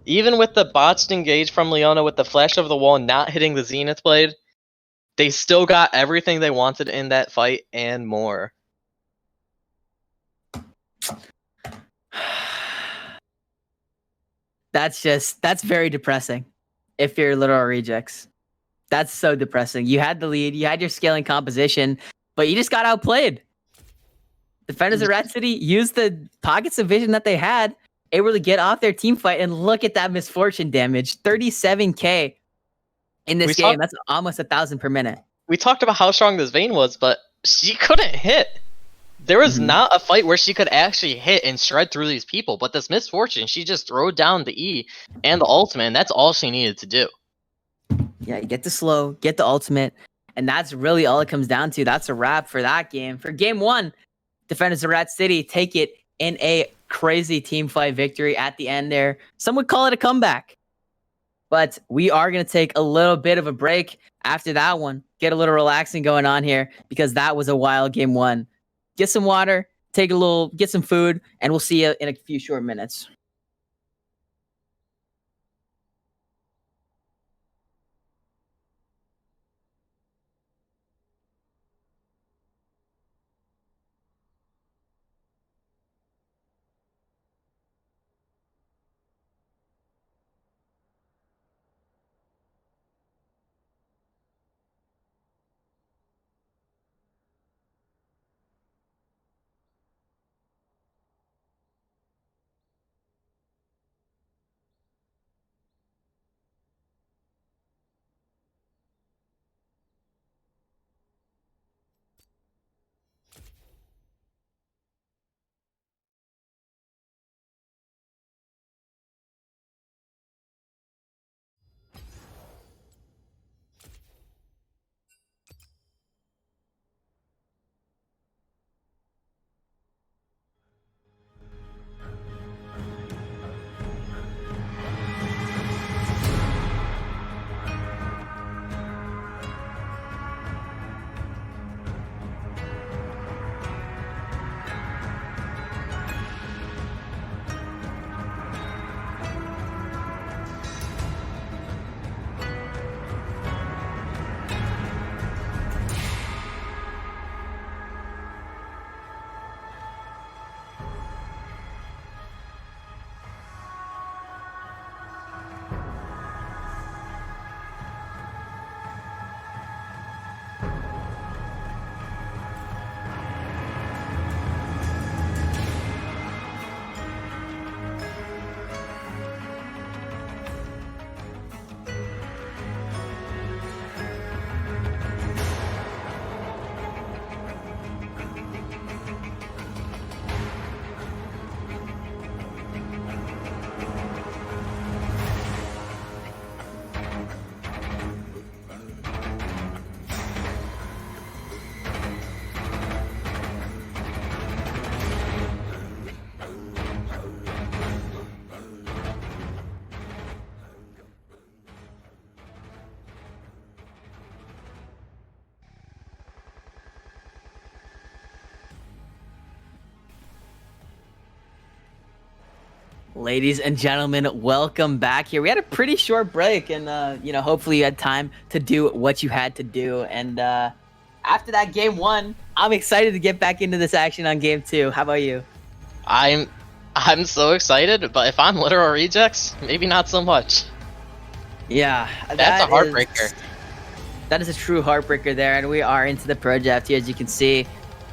Even with the botched engage from Leona with the flash over the wall not hitting the Zenith Blade, they still got everything they wanted in that fight and more. That's very depressing if you're Literal Rejects. That's so depressing. You had the lead, you had your scaling composition, but you just got outplayed. Defenders of Rat City used the pockets of vision that they had, able to get off their team fight, and look at that misfortune damage. 37k in this game. That's almost 1,000 per minute. We talked about how strong this Vayne was, but she couldn't hit. There was not a fight where she could actually hit and shred through these people, but this misfortune, she just threw down the E and the ultimate, and that's all she needed to do. Yeah, you get the slow, get the ultimate, and that's really all it comes down to. That's a wrap for that game. For game 1, defenders of Rat City take it in a crazy team fight victory at the end there. Some would call it a comeback. But we are going to take a little bit of a break after that one. Get a little relaxing going on here because that was a wild game 1. Get some water, get some food, and we'll see you in a few short minutes. Ladies and gentlemen, welcome back here. We had a pretty short break, and hopefully you had time to do what you had to do. And after that game 1, I'm excited to get back into this action on game 2. How about you? I'm so excited, but if I'm literal rejects, maybe not so much. Yeah, That's a heartbreaker. That is a true heartbreaker there, and we are into the pro draft here. As you can see,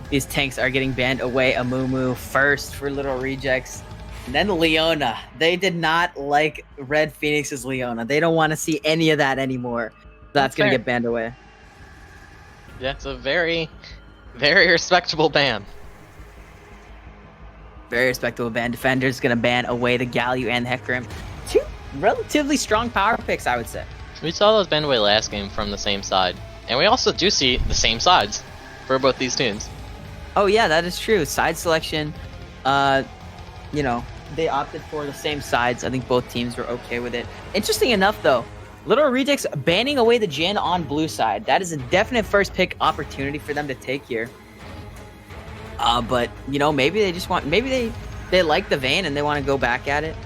these tanks are getting banned away. Amumu first for literal rejects. And then Leona. They did not like Red Phoenix's Leona. They don't want to see any of that anymore. That's going to get banned away. That's a very, very respectable ban. Very respectable ban. Defender's going to ban away the Galio and the Hecarim. 2 relatively strong power picks, I would say. We saw those banned away last game from the same side. And we also do see the same sides for both these teams. Oh, yeah, that is true. Side selection, they opted for the same sides. I think both teams were okay with it. Interesting enough, though, Literal Rejects banning away the Jhin on blue side. That is a definite first pick opportunity for them to take here. But maybe they just want, maybe they like the Vayne and they want to go back at it.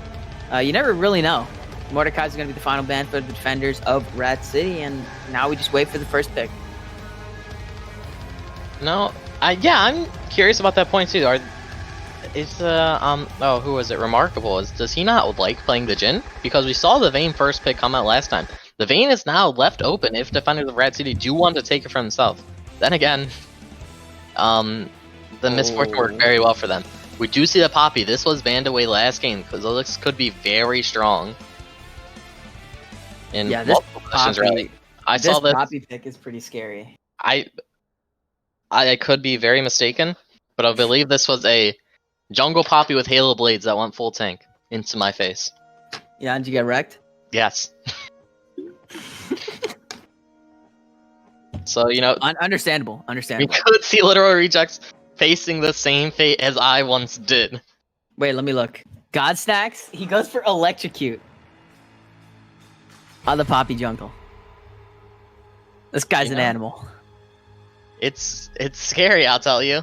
You never really know. Mordekaiser's going to be the final ban for the defenders of Rat City, and now we just wait for the first pick. No, I'm curious about that point too. Who was it? Remarkable. Does he not like playing the Jhin? Because we saw the Vayne first pick come out last time. The Vayne is now left open if defenders of Rat City do want to take it for themselves. Then again, the misfortune worked very well for them. We do see the Poppy. This was banned away last game because the looks could be very strong. In this Poppy, really. I saw this Poppy pick is pretty scary. I could be very mistaken, but I believe this was a Jungle Poppy with Halo Blades that went full tank into my face. Yeah, did you get wrecked? Yes. So, Understandable. We could see literal rejects facing the same fate as I once did. Wait, let me look. God Snacks, he goes for Electrocute on the Poppy jungle. This guy's an animal. It's scary, I'll tell you.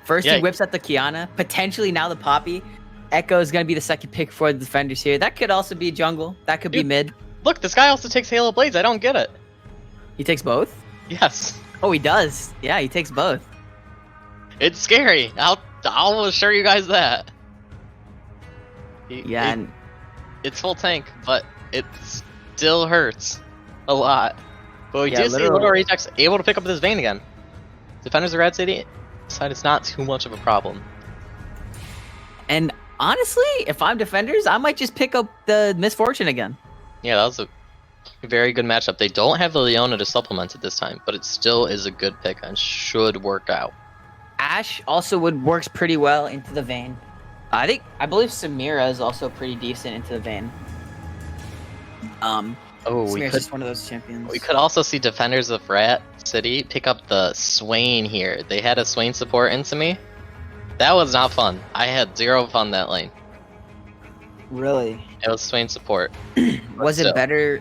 First he whips at the Kiana, potentially now the Poppy. Echo is going to be the second pick for the defenders here. That could also be jungle. That could be mid. Look, this guy also takes Halo Blades. I don't get it. He takes both? Yes. Oh, he does. Yeah, he takes both. It's scary. I'll assure you guys that. It's full tank, but it still hurts a lot. But we do see Literal Rejects able to pick up this Vayne again. Defenders of Red City decide it's not too much of a problem. And honestly, if I'm defenders, I might just pick up the Misfortune again. Yeah, that was a very good matchup. They don't have the Leona to supplement it this time, but it still is a good pick and should work out. Ashe also works pretty well into the Vayne. I believe Samira is also pretty decent into the Vayne. Samira's just one of those champions. We could also see defenders of Rat City pick up the Swain here. They had a Swain support into me. That was not fun. I had 0 fun that lane. Really? It was Swain support. Was it better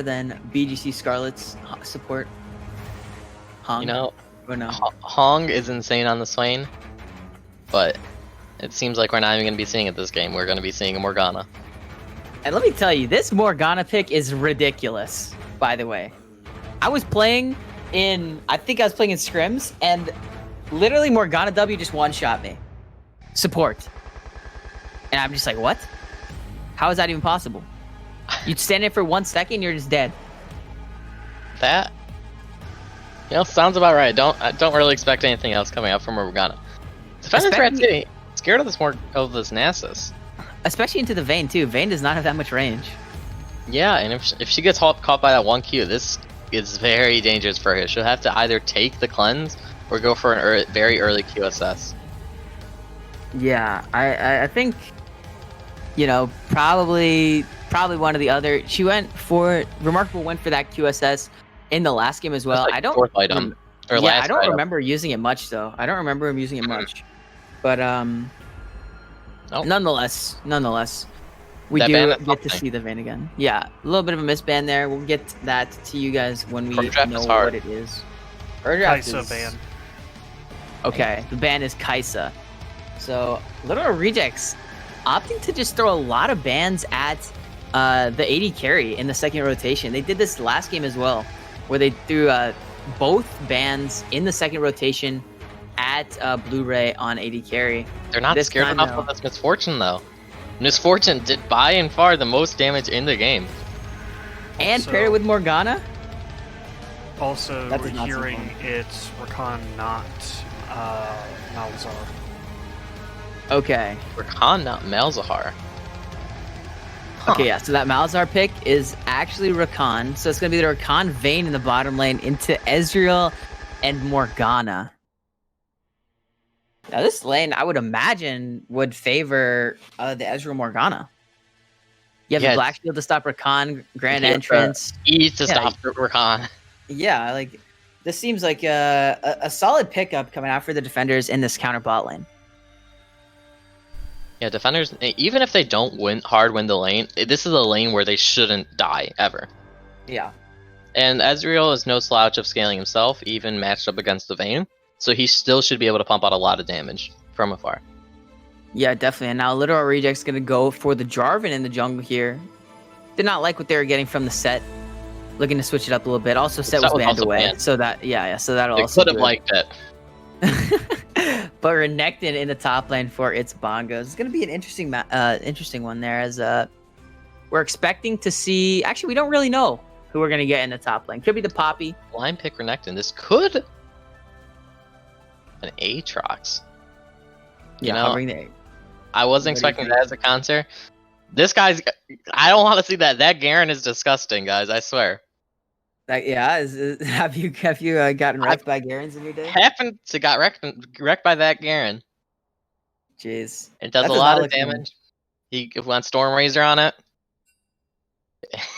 than BGC Scarlet's support? Hong? Or no? Hong is insane on the Swain, but it seems like we're not even going to be seeing it this game. We're going to be seeing a Morgana. And let me tell you, this Morgana pick is ridiculous, by the way. I think I was playing in scrims, and literally Morgana W just one-shot me. Support. And I'm just like, what? How is that even possible? You stand there for 1 second, you're just dead. That sounds about right. I don't really expect anything else coming out from Morgana. Defenders Rat City scared of this Nasus. Especially into the Vayne too. Vayne does not have that much range. Yeah, and if she gets caught by that 1Q, this is very dangerous for her. She'll have to either take the cleanse or go for a very early QSS. Yeah, I think, probably one or the other. Remarkable went for that QSS in the last game as well. I don't. Fourth item. I don't remember using it much though. I don't remember him using it much, but nonetheless, we do get to see the Vayne again. Yeah, a little bit of a misban there. We'll get that to you guys when we know what it is. Kaisa ban. Okay, the ban is Kaisa. So, Literal Rejects opting to just throw a lot of bans at the AD carry in the second rotation. They did this last game as well, where they threw both bans in the second rotation at Blu-ray on AD carry. They're not scared enough of this Misfortune, though. Misfortune did by and far the most damage in the game. And paired with Morgana? Also, we're hearing it's Rakan, not Malzahar. Okay. Rakan, not Malzahar. Huh. Okay, yeah, so that Malzahar pick is actually Rakan. So it's going to be the Rakan Vayne in the bottom lane into Ezreal and Morgana. Now, this lane, I would imagine, would favor the Ezreal Morgana. You have the Black Shield to stop Rakan, Grand Entrance. E to stop Rakan. Yeah, like, this seems like a solid pickup coming out for the defenders in this counter bot lane. Yeah, defenders, even if they don't win the lane, this is a lane where they shouldn't die, ever. Yeah. And Ezreal is no slouch of scaling himself, even matched up against the Vayne, so he still should be able to pump out a lot of damage from afar. Yeah, definitely. And now Literal Reject's going to go for the Jarvan in the jungle here. Did not like what they were getting from the set. Looking to switch it up a little bit. Also, set was banned away. Banned. So that, so that'll they also could have liked it. But Renekton in the top lane for its bongos. It's going to be an interesting one there, as we're expecting to see. Actually, we don't really know who we're going to get in the top lane. Could be the Poppy. Blind pick Renekton. This could an Aatrox. You know, I wasn't expecting that as a counter. This guy's. I don't want to see that. That Garen is disgusting, guys. I swear. Have you gotten wrecked by Garens in your day? Happened to got wrecked by that Garen. Jeez. It does a lot of damage. He went Storm Razor on it.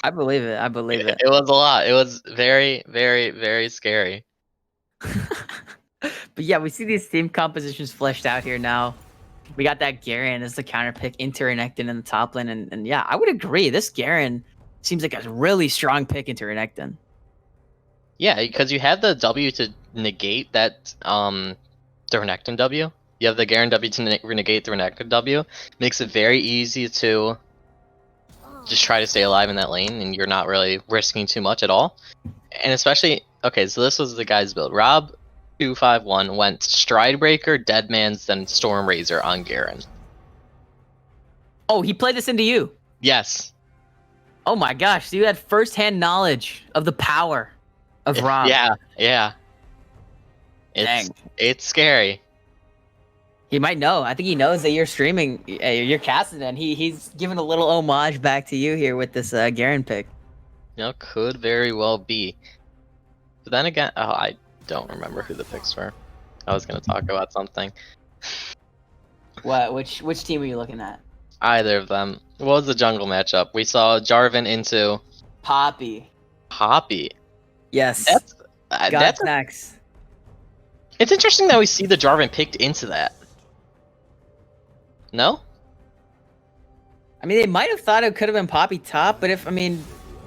I believe it. It was a lot. It was very, very, very scary. But yeah, we see these team compositions fleshed out here now. We got that Garen as the counter pick into Renekton in the top lane, and yeah, I would agree. This Garen seems like a really strong pick into Renekton. Yeah, because you have the W to negate that the Renekton W. You have the Garen W to negate the Renekton W. Makes it very easy to just try to stay alive in that lane, and you're not really risking too much at all. And especially, okay, so this was the guy's build. Rob251 went Stridebreaker, Deadman's, then Storm Razor on Garen. Oh, he played this into you? Yes. Oh my gosh, so you had first-hand knowledge of the power of Rob. Yeah. It's scary. He might know. I think he knows that you're streaming, you're casting, and he's giving a little homage back to you here with this Garen pick. You know, could very well be. But then again, I don't remember who the picks were. I was going to talk about something. What? Which team were you looking at? Either of them. What was the jungle matchup? We saw Jarvan into Poppy. Yes. That's Max. It's interesting that we see the Jarvan picked into that. No? I mean, they might have thought it could have been Poppy top, but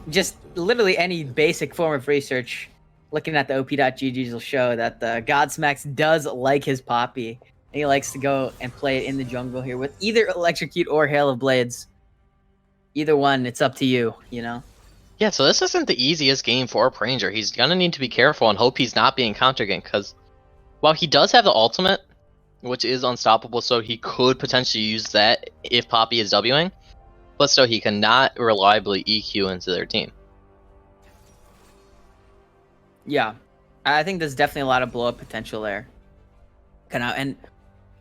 just literally any basic form of research, looking at the op.gg's will show that Godsmax does like his Poppy. And he likes to go and play it in the jungle here with either Electrocute or Hail of Blades. Either one, it's up to you, you know? Yeah, so this isn't the easiest game for Pranger. He's gonna need to be careful and hope he's not being counter-ganked, because while he does have the ultimate, which is unstoppable, so he could potentially use that if Poppy is Wing, but still he cannot reliably EQ into their team. Yeah, I think there's definitely a lot of blow-up potential there. And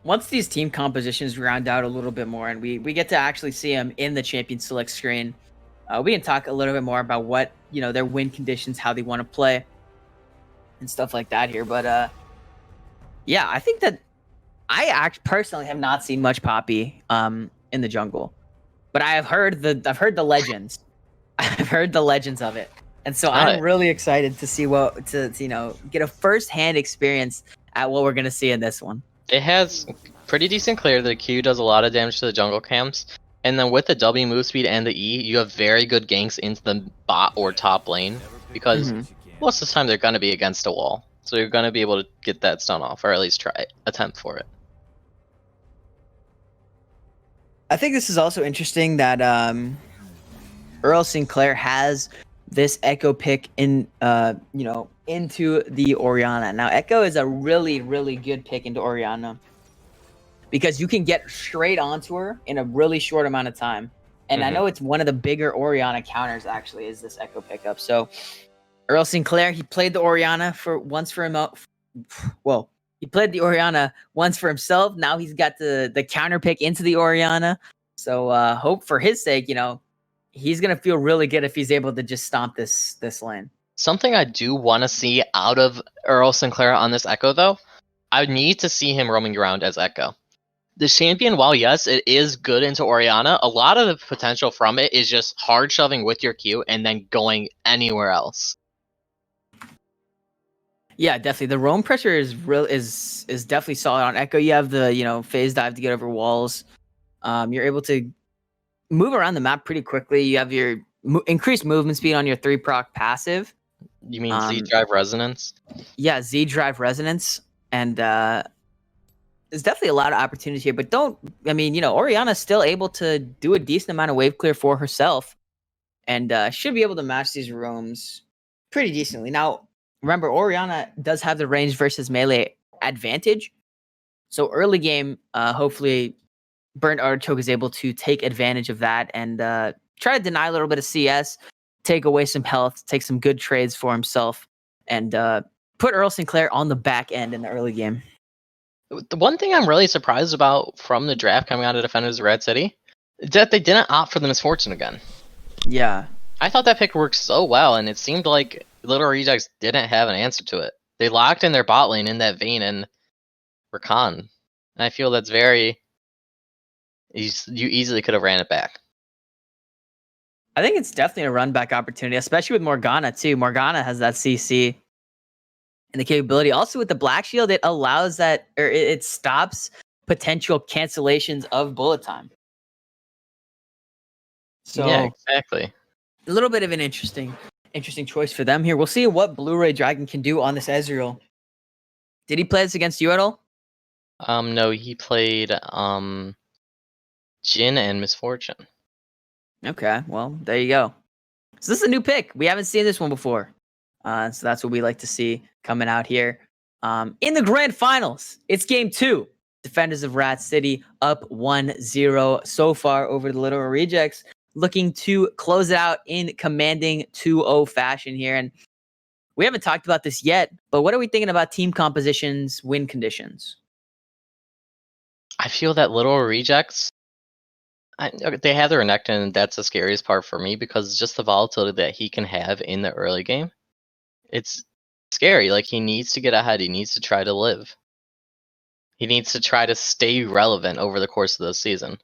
once these team compositions round out a little bit more, and we get to actually see them in the Champion Select screen, we can talk a little bit more about what, their win conditions, how they want to play, and stuff like that here. But yeah, I think that I personally have not seen much Poppy in the jungle, but I've heard the legends. I've heard the legends of it, and so I'm really excited to see get a first-hand experience at what we're gonna see in this one. It has pretty decent clear. The Q does a lot of damage to the jungle camps, and then with the W move speed and the E, you have very good ganks into the bot or top lane, because most of the time they're gonna be against a wall, so you're gonna be able to get that stun off, or at least attempt for it. I think this is also interesting that Earl Sinclair has this Echo pick in into the Orianna. Now Echo is a really, really good pick into Orianna because you can get straight onto her in a really short amount of time. And I know it's one of the bigger Orianna counters actually is this Echo pickup. So Earl Sinclair, he played the Orianna he played the Orianna once for himself. Now he's got the counter pick into the Orianna. So hope for his sake, he's gonna feel really good if he's able to just stomp this lane. Something I do want to see out of Earl Sinclair on this Echo, though, I need to see him roaming around as Echo. The champion, while yes, it is good into Orianna, a lot of the potential from it is just hard shoving with your Q and then going anywhere else. Yeah, definitely. The roam pressure is definitely solid on Echo. You have the phase dive to get over walls. You're able to move around the map pretty quickly. You have your increased movement speed on your 3 proc passive. You mean Z Drive Resonance? Yeah, Z Drive Resonance, and there's definitely a lot of opportunities here. But Orianna's still able to do a decent amount of wave clear for herself, and should be able to match these roams pretty decently. Now, remember, Orianna does have the range versus melee advantage, so early game, hopefully, Burnt Artichoke is able to take advantage of that and try to deny a little bit of CS, take away some health, take some good trades for himself, and put Earl Sinclair on the back end in the early game. The one thing I'm really surprised about from the draft coming out of Defenders of Red City is that they didn't opt for the Misfortune again. Yeah. I thought that pick worked so well, and it seemed like Little Rejects didn't have an answer to it. They locked in their bot lane in that Vayne and Rakan. And I feel that's very... You easily could have ran it back. I think it's definitely a run back opportunity, especially with Morgana too. Morgana has that CC and the capability. Also with the Black Shield, it allows that, or it stops potential cancellations of bullet time. So yeah, exactly. A little bit of an interesting choice for them here. We'll see what Blu-ray Dragon can do on this Ezreal. Did he play this against you at all? No, he played Jin and Misfortune. Okay, well, there you go. So this is a new pick. We haven't seen this one before. So that's what we like to see coming out here. In the grand finals, it's game 2. Defenders of Rat City up 1-0 so far over the Little Rejects, looking to close it out in commanding 2-0 fashion here. And we haven't talked about this yet, but what are we thinking about team compositions, win conditions? I feel that Little Rejects, they have their Renekton, and that's the scariest part for me because just the volatility that he can have in the early game. It's scary. Like, he needs to get ahead. He needs to try to live. He needs to try to stay relevant over the course of the season.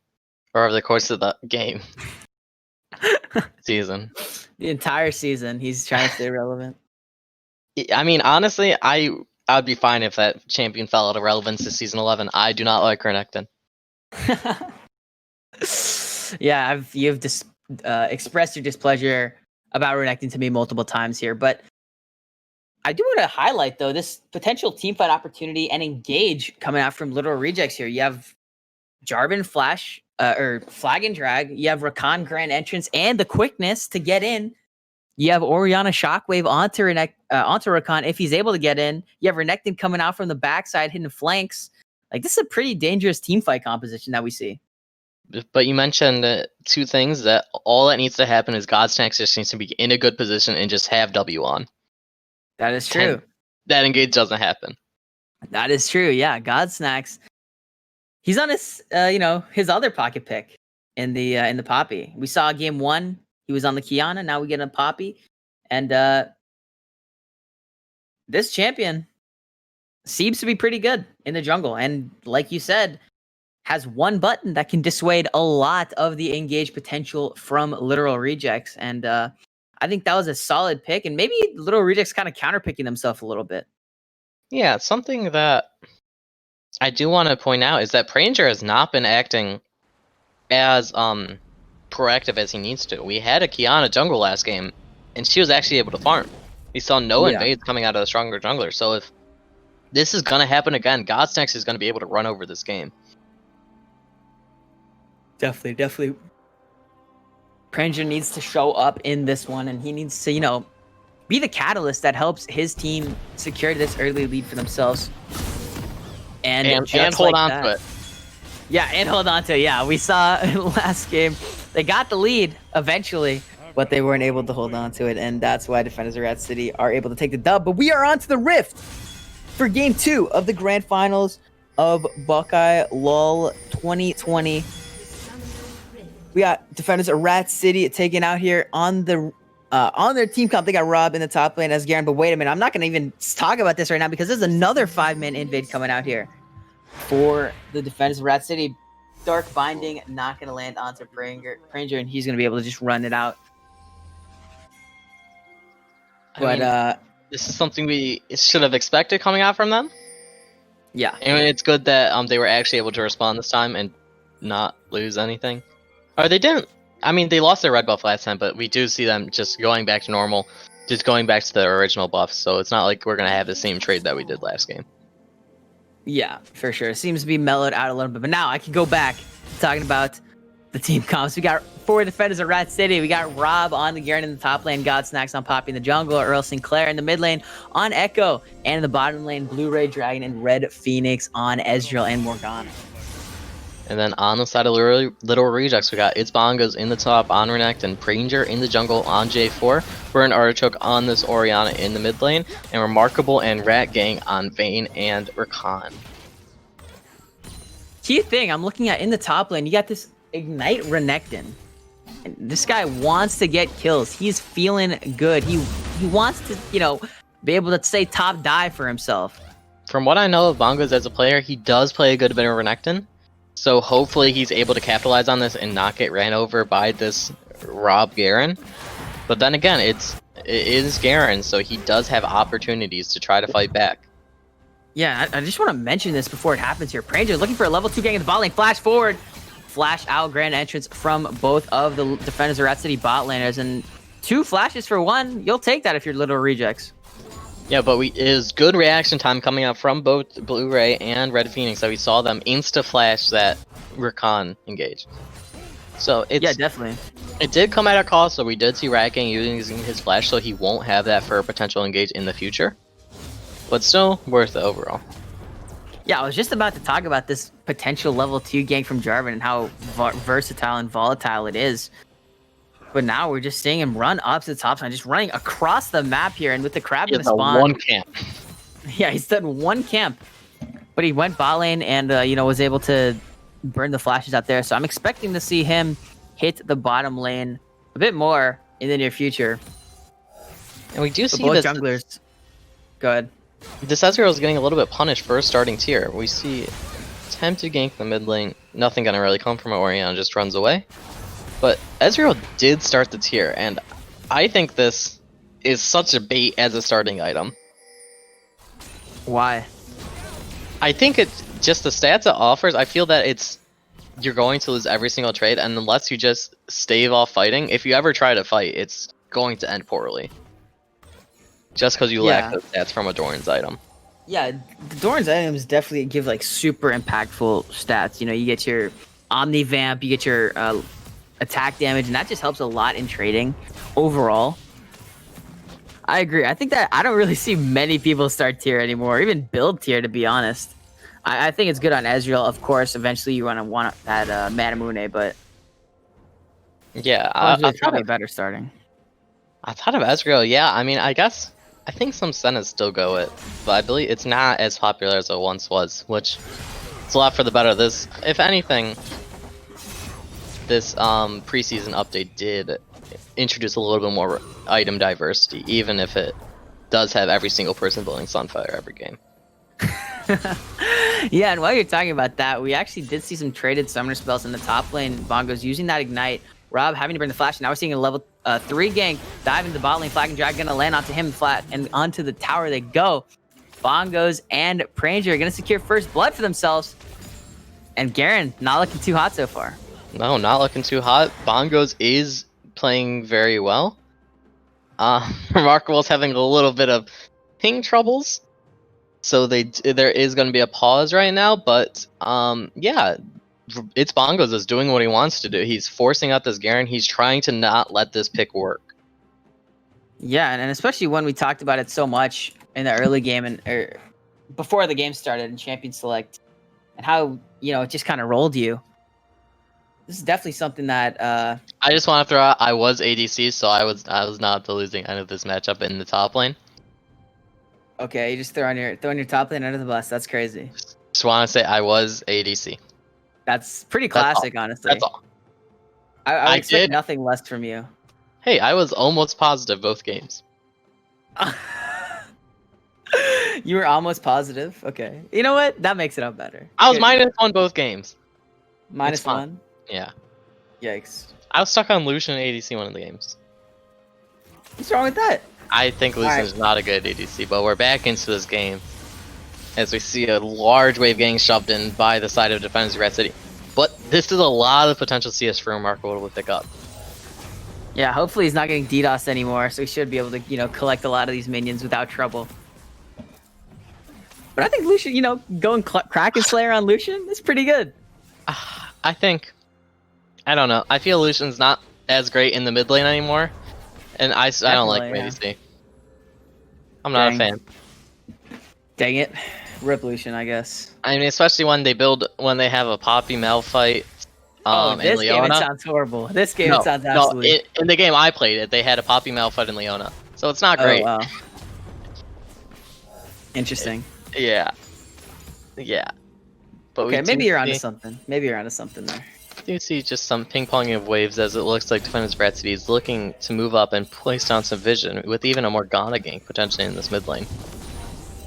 Or over the course of the game. Season. The entire season, he's trying to stay relevant. I mean, honestly, I'd be fine if that champion fell out of relevance to Season 11. I do not like Renekton. Yeah, you've expressed your displeasure about Renekton to me multiple times here, but I do want to highlight, though, this potential teamfight opportunity and engage coming out from Little Rejects here. You have Jarvan Flash, or Flag and Drag. You have Rakan Grand Entrance and the quickness to get in. You have Orianna Shockwave onto Rakan if he's able to get in. You have Renekton coming out from the backside, hitting flanks. Like, this is a pretty dangerous teamfight composition that we see. But you mentioned 2 things that all that needs to happen is Godsnax just needs to be in a good position and just have W on. That is true. That engage doesn't happen. That is true. Yeah, Godsnax. He's on his, his other pocket pick in the Poppy. We saw game 1. He was on the Kiana. Now we get a Poppy, and this champion seems to be pretty good in the jungle. And like you said, has one button that can dissuade a lot of the engage potential from Literal Rejects. And I think that was a solid pick. And maybe Literal Rejects kind of counterpicking themselves a little bit. Yeah, something that I do want to point out is that Pranger has not been acting as proactive as he needs to. We had a Kiana jungle last game, and she was actually able to farm. We saw no invades coming out of the stronger jungler. So if this is going to happen again, Godsnax is going to be able to run over this game. Definitely. Pranger needs to show up in this one, and he needs to, be the catalyst that helps his team secure this early lead for themselves. And hold on to it. Yeah, and hold on to it. Yeah, we saw last game, they got the lead eventually, but they weren't able to hold on to it, and that's why defenders of Rat City are able to take the dub. But we are on to the Rift for Game 2 of the Grand Finals of BuckILoL 2020. We got defenders of Rat City taking out here on their team comp. They got Rob in the top lane as Garen, but wait a minute. I'm not going to even talk about this right now because there's another 5-man invade coming out here for the defenders of Rat City. Dark Binding not going to land onto Pranger, and he's going to be able to just run it out. But this is something we should have expected coming out from them. Yeah. And it's good that they were actually able to respond this time and not lose anything. Or they didn't. I mean, they lost their red buff last time, but we do see them just going back to normal, just going back to their original buffs. So it's not like we're going to have the same trade that we did last game. Yeah, for sure. It seems to be mellowed out a little bit. But now I can go back to talking about the team comps. We got 4 defenders of Rat City. We got Rob on the Garen in the top lane, Godsnacks on Poppy in the jungle, Earl Sinclair in the mid lane on Echo, and in the bottom lane, Blu-ray Dragon and Red Phoenix on Ezreal and Morgana. And then on the side of Little Rejects, we got It's Bongos in the top on Renekton, and Pranger in the jungle on J4. We're an Artichoke on this Orianna in the mid lane, and Remarkable and Rat Gang on Vayne and Rakan. Key thing I'm looking at in the top lane, you got this Ignite Renekton. And this guy wants to get kills. He's feeling good. He wants to, be able to say top dive for himself. From what I know of Bongos as a player, he does play a good bit of Renekton. So hopefully he's able to capitalize on this and not get ran over by this Rob Garen. But then again, it is Garen, so he does have opportunities to try to fight back. Yeah, I just want to mention this before it happens here. Pranger looking for a level 2 gang in the bot lane. Flash forward. Flash out grand entrance from both of the defenders of Rat City bot laners. And 2 flashes for 1. You'll take that if you're Little Rejects. Yeah, but is good reaction time coming out from both Blu-ray and Red Phoenix that we saw them insta-flash that Rakan engage. So it's... Yeah, definitely. It did come at a cost, so we did see Rat Gang using his flash, so he won't have that for a potential engage in the future. But still, worth it overall. Yeah, I was just about to talk about this potential level 2 gank from Jarvan and how versatile and volatile it is. But now we're just seeing him run up to the top side, just running across the map here, and with the crab in the spawn. One camp. Yeah, he's done 1 camp. But he went bot lane and, was able to burn the flashes out there. So I'm expecting to see him hit the bottom lane a bit more in the near future. And we do see both this... junglers. Go ahead. This Ezreal is getting a little bit punished for starting tier. We see attempt to gank the mid lane. Nothing gonna really come from it. Orianna just runs away. But Ezreal did start the tier, and I think this is such a bait as a starting item. Why? I think it's just the stats it offers. I feel that you're going to lose every single trade, and unless you just stave off fighting, if you ever try to fight, it's going to end poorly. Just because you lack those stats from a Doran's item. Yeah, the Doran's items definitely give super impactful stats. You get your Omni Vamp, you get your attack damage, and that just helps a lot in trading overall. I agree. I think that I don't really see many people start tier anymore, even build tier, to be honest. I think it's good on Ezreal. Of course, eventually you want to want that Manamune, but yeah, probably better starting. I thought of Ezreal. Yeah, I mean, I think some Sennas still go it, but I believe it's not as popular as it once was, which it's a lot for the better. This, if anything, this preseason update did introduce a little bit more item diversity, even if it does have every single person building Sunfire every game. Yeah, and while you're talking about that, we actually did see some traded summoner spells in the top lane. Bongos using that Ignite. Rob having to burn the flash. Now we're seeing a level 3 gank dive into the bot lane. Flag and Drag gonna land onto him flat, and onto the tower they go. Bongos and Pranger are gonna secure first blood for themselves. And Garen not looking too hot so far. No, not looking too hot. Bongos is playing very well. Remarkable's having a little bit of ping troubles. So there is going to be a pause right now, but yeah, It's Bongos is doing what he wants to do. He's forcing out this Garen. He's trying to not let this pick work. Yeah, and especially when we talked about it so much in the early game and before the game started in Champion Select, and how it just kind of rolled you. This is definitely something that I just want to throw out. I was ADC, so I was not the losing end of this matchup in the top lane. Okay, you just throwing your top lane under the bus. That's crazy. Just want to say I was ADC. That's pretty classic, honestly. That's all. I would expect nothing less from you. Hey, I was almost positive both games. You were almost positive. Okay, you know what? That makes it up better. I was -1 both games. -1. Yeah. Yikes. I was stuck on Lucian ADC one of the games. What's wrong with that? I think Lucian is not a good ADC, but we're back into this game as we see a large wave getting shoved in by the side of Defenders of Red City. But this is a lot of potential CS for Remarkable to pick up. Yeah, hopefully he's not getting DDoS anymore, so he should be able to, collect a lot of these minions without trouble. But I think Lucian, going Kraken Slayer on Lucian is pretty good. I don't know. I feel Lucian's not as great in the mid lane anymore, and I don't like ADC. I'm not a fan. Dang it. Rip Lucian, I guess. I mean, especially when they have a Poppy Malphite. This game it sounds horrible. This game it sounds absolutely. No, in the game I played it, they had a Poppy Malphite and Leona, so it's not great. Oh, wow. Interesting. Yeah. But okay, maybe you're onto something. Maybe you're onto something there. You see just some ping-ponging of waves as it looks like Defenders Red City is looking to move up and place down some vision with even a Morgana gank potentially in this mid lane.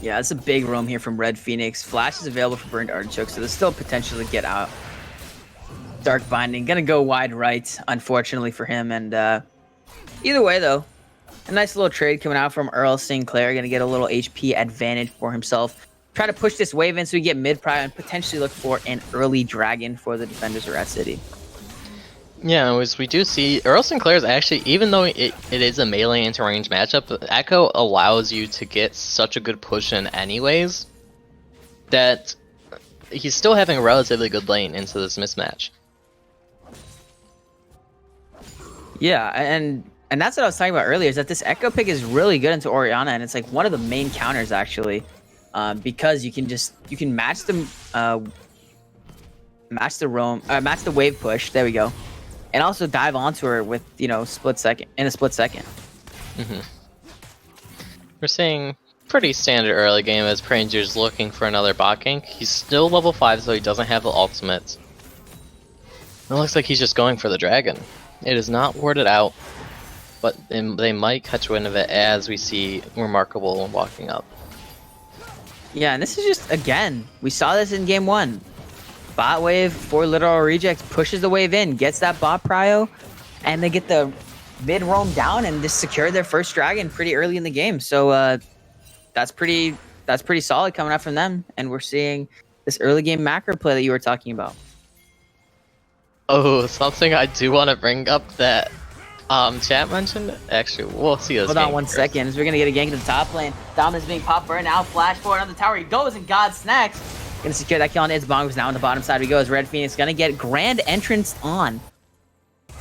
Yeah, it's a big roam here from Red Phoenix. Flash is available for Burned Artichoke, so there's still potential to get out. Dark Binding, gonna go wide right, unfortunately for him. And either way, though, a nice little trade coming out from Earl Sinclair. Gonna get a little HP advantage for himself. Try to push this wave in so we get mid-prio and potentially look for an early dragon for the Defenders of Red City. Yeah, as we do see, Earl Sinclair is actually, even though it is a melee into-range matchup, Echo allows you to get such a good push in anyways, that he's still having a relatively good lane into this mismatch. Yeah, and that's what I was talking about earlier, is that this Echo pick is really good into Orianna, and it's like one of the main counters, actually. Because you can match the wave push. There we go, and also dive onto her with in a split second. Mm-hmm. We're seeing pretty standard early game as Pranger's looking for another bot gank. He's still level 5, so he doesn't have the ultimate. It looks like he's just going for the dragon. It is not warded out, but they might catch wind of it as we see Remarkable walking up. Yeah, and this is just, again, we saw this in game 1. Bot wave for literal rejects, pushes the wave in, gets that bot prio, and they get the mid roam down and just secure their first dragon pretty early in the game. So that's pretty solid coming up from them. And we're seeing this early game macro play that you were talking about. Oh, something I do want to bring up that chat mentioned. Actually, we'll see this. Hold on 1 second. As we're gonna get a gank in the top lane. Dominant's being popped burn now. Flash forward on the tower. He goes and God snacks. Gonna secure that kill on Bongos. Now on the bottom side we go. As Red Phoenix gonna get grand entrance on.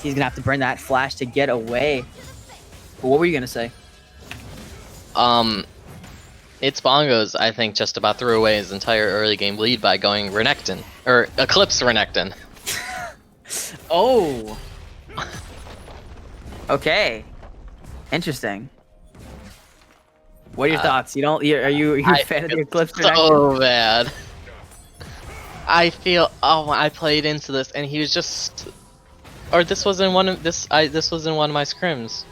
He's gonna have to burn that flash to get away. But what were you gonna say? It's Bongos, I think, just about threw away his entire early game lead by going Renekton. Or Eclipse Renekton. Oh. Okay. Interesting. What are your thoughts? Are you a fan of the Eclipse Renekton? So bad. I feel I played into this and he was just this was in one of my scrims.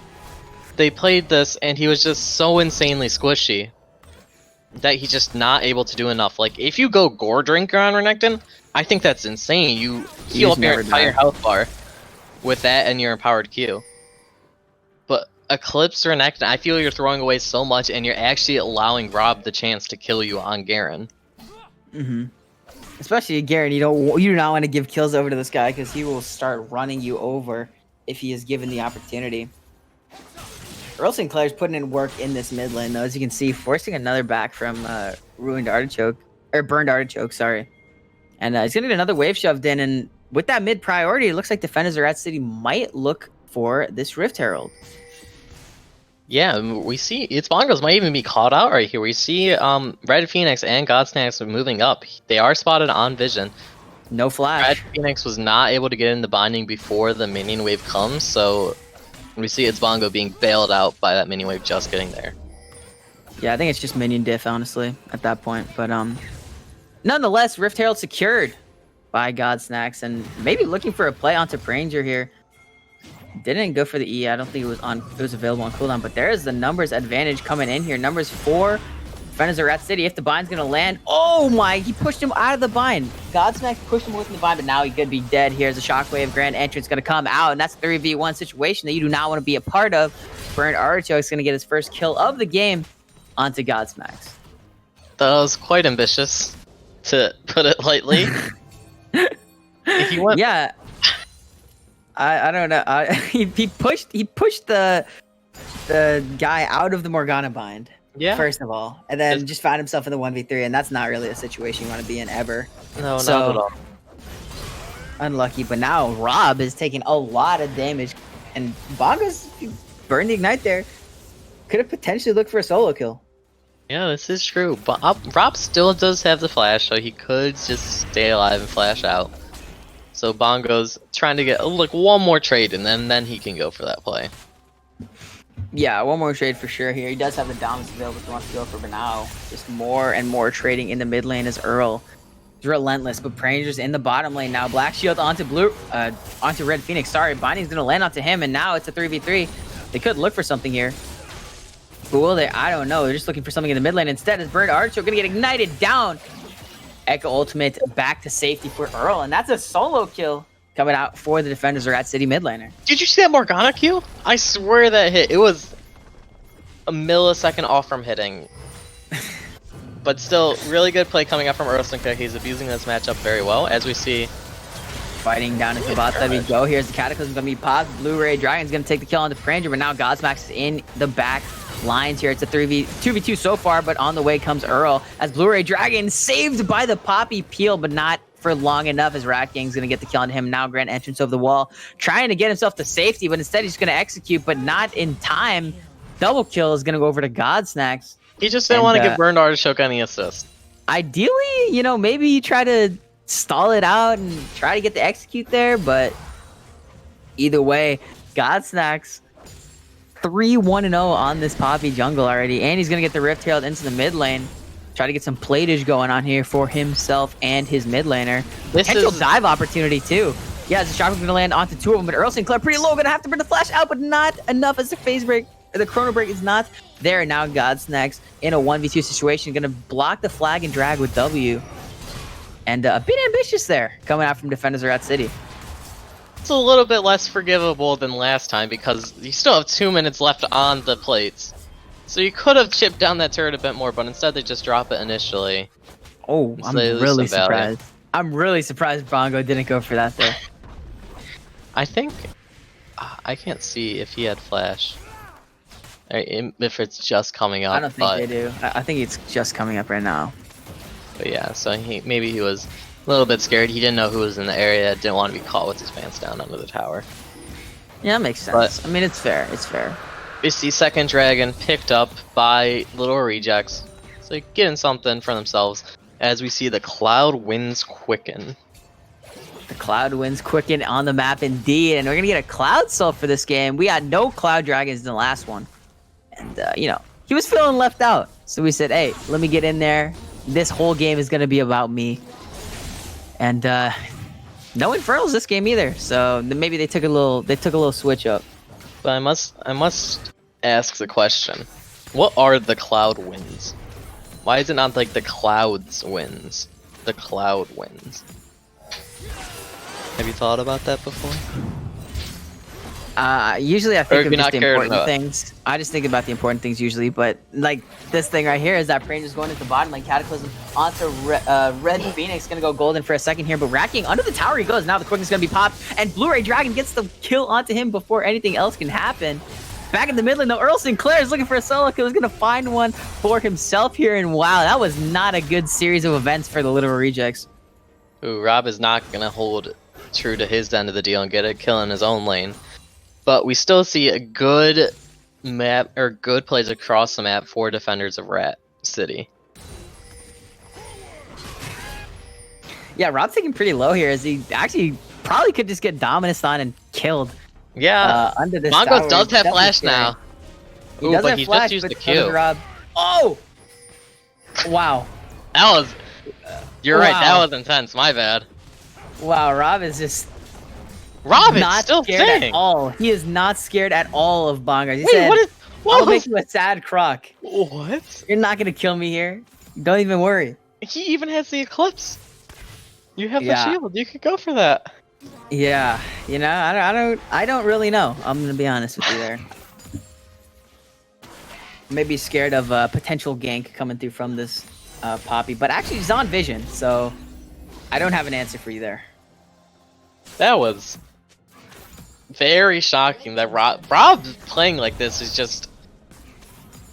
They played this and he was just so insanely squishy that he's just not able to do enough. Like if you go Gore Drinker on Renekton, I think that's insane. You heal up your entire health bar with that and your empowered Q. But Eclipse Renekton, I feel you're throwing away so much and you're actually allowing Rob the chance to kill you on Garen. Mm-hmm. Especially Garen, you do not want to give kills over to this guy because he will start running you over if he is given the opportunity. Earl Sinclair's putting in work in this mid lane, though, as you can see, forcing another back from Burned Artichoke, sorry. And he's gonna get another wave shoved in, and with that mid priority, it looks like defenders of Rat City might look for this Rift Herald. Yeah, we see its bongos might even be called out right here. We see Red Phoenix and Godsnacks are moving up. They are spotted on vision. No flash. Red Phoenix was not able to get into binding before the minion wave comes, so we see its bongo being bailed out by that minion wave just getting there. Yeah, I think it's just minion diff, honestly, at that point. But nonetheless, Rift Herald secured by Godsnacks, and maybe looking for a play onto Pranger here. Didn't go for the E. I don't think it was available on cooldown, but there is the numbers advantage coming in here. Numbers 4, defenders of Rat City. If the bind's gonna land, oh my! He pushed him out of the bind. Godsmack pushed him away from the bind, but now he could be dead. Here's a shockwave. Grand entrance gonna come out, and that's a 3v1 situation that you do not want to be a part of. Burnt Artichoke's gonna get his first kill of the game onto Godsmack. That was quite ambitious, to put it lightly. He went. Yeah. I don't know. He pushed the guy out of the Morgana bind. Yeah. First of all, and then just found himself in the 1v3, and that's not really a situation you want to be in ever. No, so, not at all. Unlucky, but now Rob is taking a lot of damage, and Bongo's burned the ignite there. Could have potentially looked for a solo kill. Yeah, this is true. But Rob still does have the flash, so he could just stay alive and flash out. So Bongo's trying to get like one more trade, and then he can go for that play. Yeah, one more trade for sure here. He does have the dominance available if he wants to go for, but now just more and more trading in the mid lane as Earl is relentless. But Pranger's in the bottom lane now. Black Shield onto onto Red Phoenix. Sorry, Binding's gonna land onto him, and now it's a 3v3. They could look for something here. But will they? I don't know. They're just looking for something in the mid lane. Instead, is Burnt Artichoke gonna get ignited down. Echo Ultimate back to safety for Earl, and that's a solo kill coming out for the defenders of Rat City mid laner. Did you see that Morgana Q? I swear that hit. It was a millisecond off from hitting. But still, really good play coming up from Earlston. He's abusing this matchup very well, as we see. Fighting down into the bot side we go. Here's the Cataclysm gonna be popped. Blu-ray Dragon's gonna take the kill on the Pranger, but now Godsmack is in the back lines here. It's a 2v2 so far, but on the way comes Earl as Blu-ray Dragon saved by the Poppy Peel, but not for long enough as Rat Gang's gonna get the kill on him. Now Grand entrance over the wall, trying to get himself to safety, but instead he's gonna execute, but not in time. Double kill is gonna go over to Godsnacks. He just didn't want to give Burned Artichoke any assist. Ideally, you know, maybe you try to stall it out and try to get the execute there, but either way, Godsnacks 3-1-0 on this Poppy jungle already, and he's gonna get the Rift Herald into the mid lane. Try to get some platage going on here for himself and his mid laner. Potential dive opportunity too. Yeah, the shot is gonna land onto 2 of them, but Earl Sinclair pretty low, gonna have to bring the flash out, but not enough as the phase break. The chrono break is not there. Now Godsnacks in a 1v2 situation, gonna block the flag and drag with W. And a bit ambitious there, coming out from defenders of Rat City. It's a little bit less forgivable than last time because you still have 2 minutes left on the plates. So you could have chipped down that turret a bit more, but instead they just drop it initially. Oh, I'm really surprised. I'm really surprised Bongo didn't go for that there. I think... I can't see if he had flash. If it's just coming up. I don't think they do. I think it's just coming up right now. But yeah, so maybe he was a little bit scared. He didn't know who was in the area. Didn't want to be caught with his pants down under the tower. Yeah, that makes sense. But, I mean, it's fair. It's fair. We see second dragon picked up by Little Rejects. So getting something for themselves. As we see the Cloud Winds Quicken. The Cloud Winds Quicken on the map indeed. And we're going to get a Cloud Soul for this game. We had no Cloud Dragons in the last one. And, you know, he was feeling left out. So we said, hey, let me get in there. This whole game is going to be about me. And no Infernals this game either. So maybe they took a little switch up. But I must ask the question. What are the Cloud Winds? Why is it not like the Clouds Winds? The Cloud Winds. Have you thought about that before? Usually I think of just the important things. I just think about the important things usually, but like this thing right here is that Pranger's going to the bottom, like Cataclysm onto Red Phoenix, gonna go golden for a second here, but Racking under the tower he goes. Now the quickness gonna be popped, and Blu-ray Dragon gets the kill onto him before anything else can happen. Back in the middle, though, Earl Sinclair is looking for a solo kill. He's gonna find one for himself here, and wow, that was not a good series of events for the Little Rejects. Ooh, Rob is not gonna hold true to his end of the deal and get a kill in his own lane. But we still see a good map, or good plays across the map for defenders of Rat City. Yeah, Rob's taking pretty low here, as he actually probably could just get Dominus on and killed. Yeah, Under this Mongoose tower. does He's have definitely flash scary. now. He Ooh, does but have he flash, just used but the so does Q. Rob. Oh! Wow. That was... You're right, that Wow. was intense, my bad. Wow, Rob is just Rob is not still scared saying. at all. He is not scared at all of Bongars. He Wait, said, what is... I'll What? make you a sad croc. What? You're not gonna kill me here. Don't even worry. He even has the Eclipse. You have Yeah. the shield, you could go for that. Yeah, you know, I don't really know. I'm gonna be honest with you there. Maybe scared of a potential gank coming through from this Poppy, but actually he's on vision, so I don't have an answer for you there. That was very shocking that Rob playing like this is just...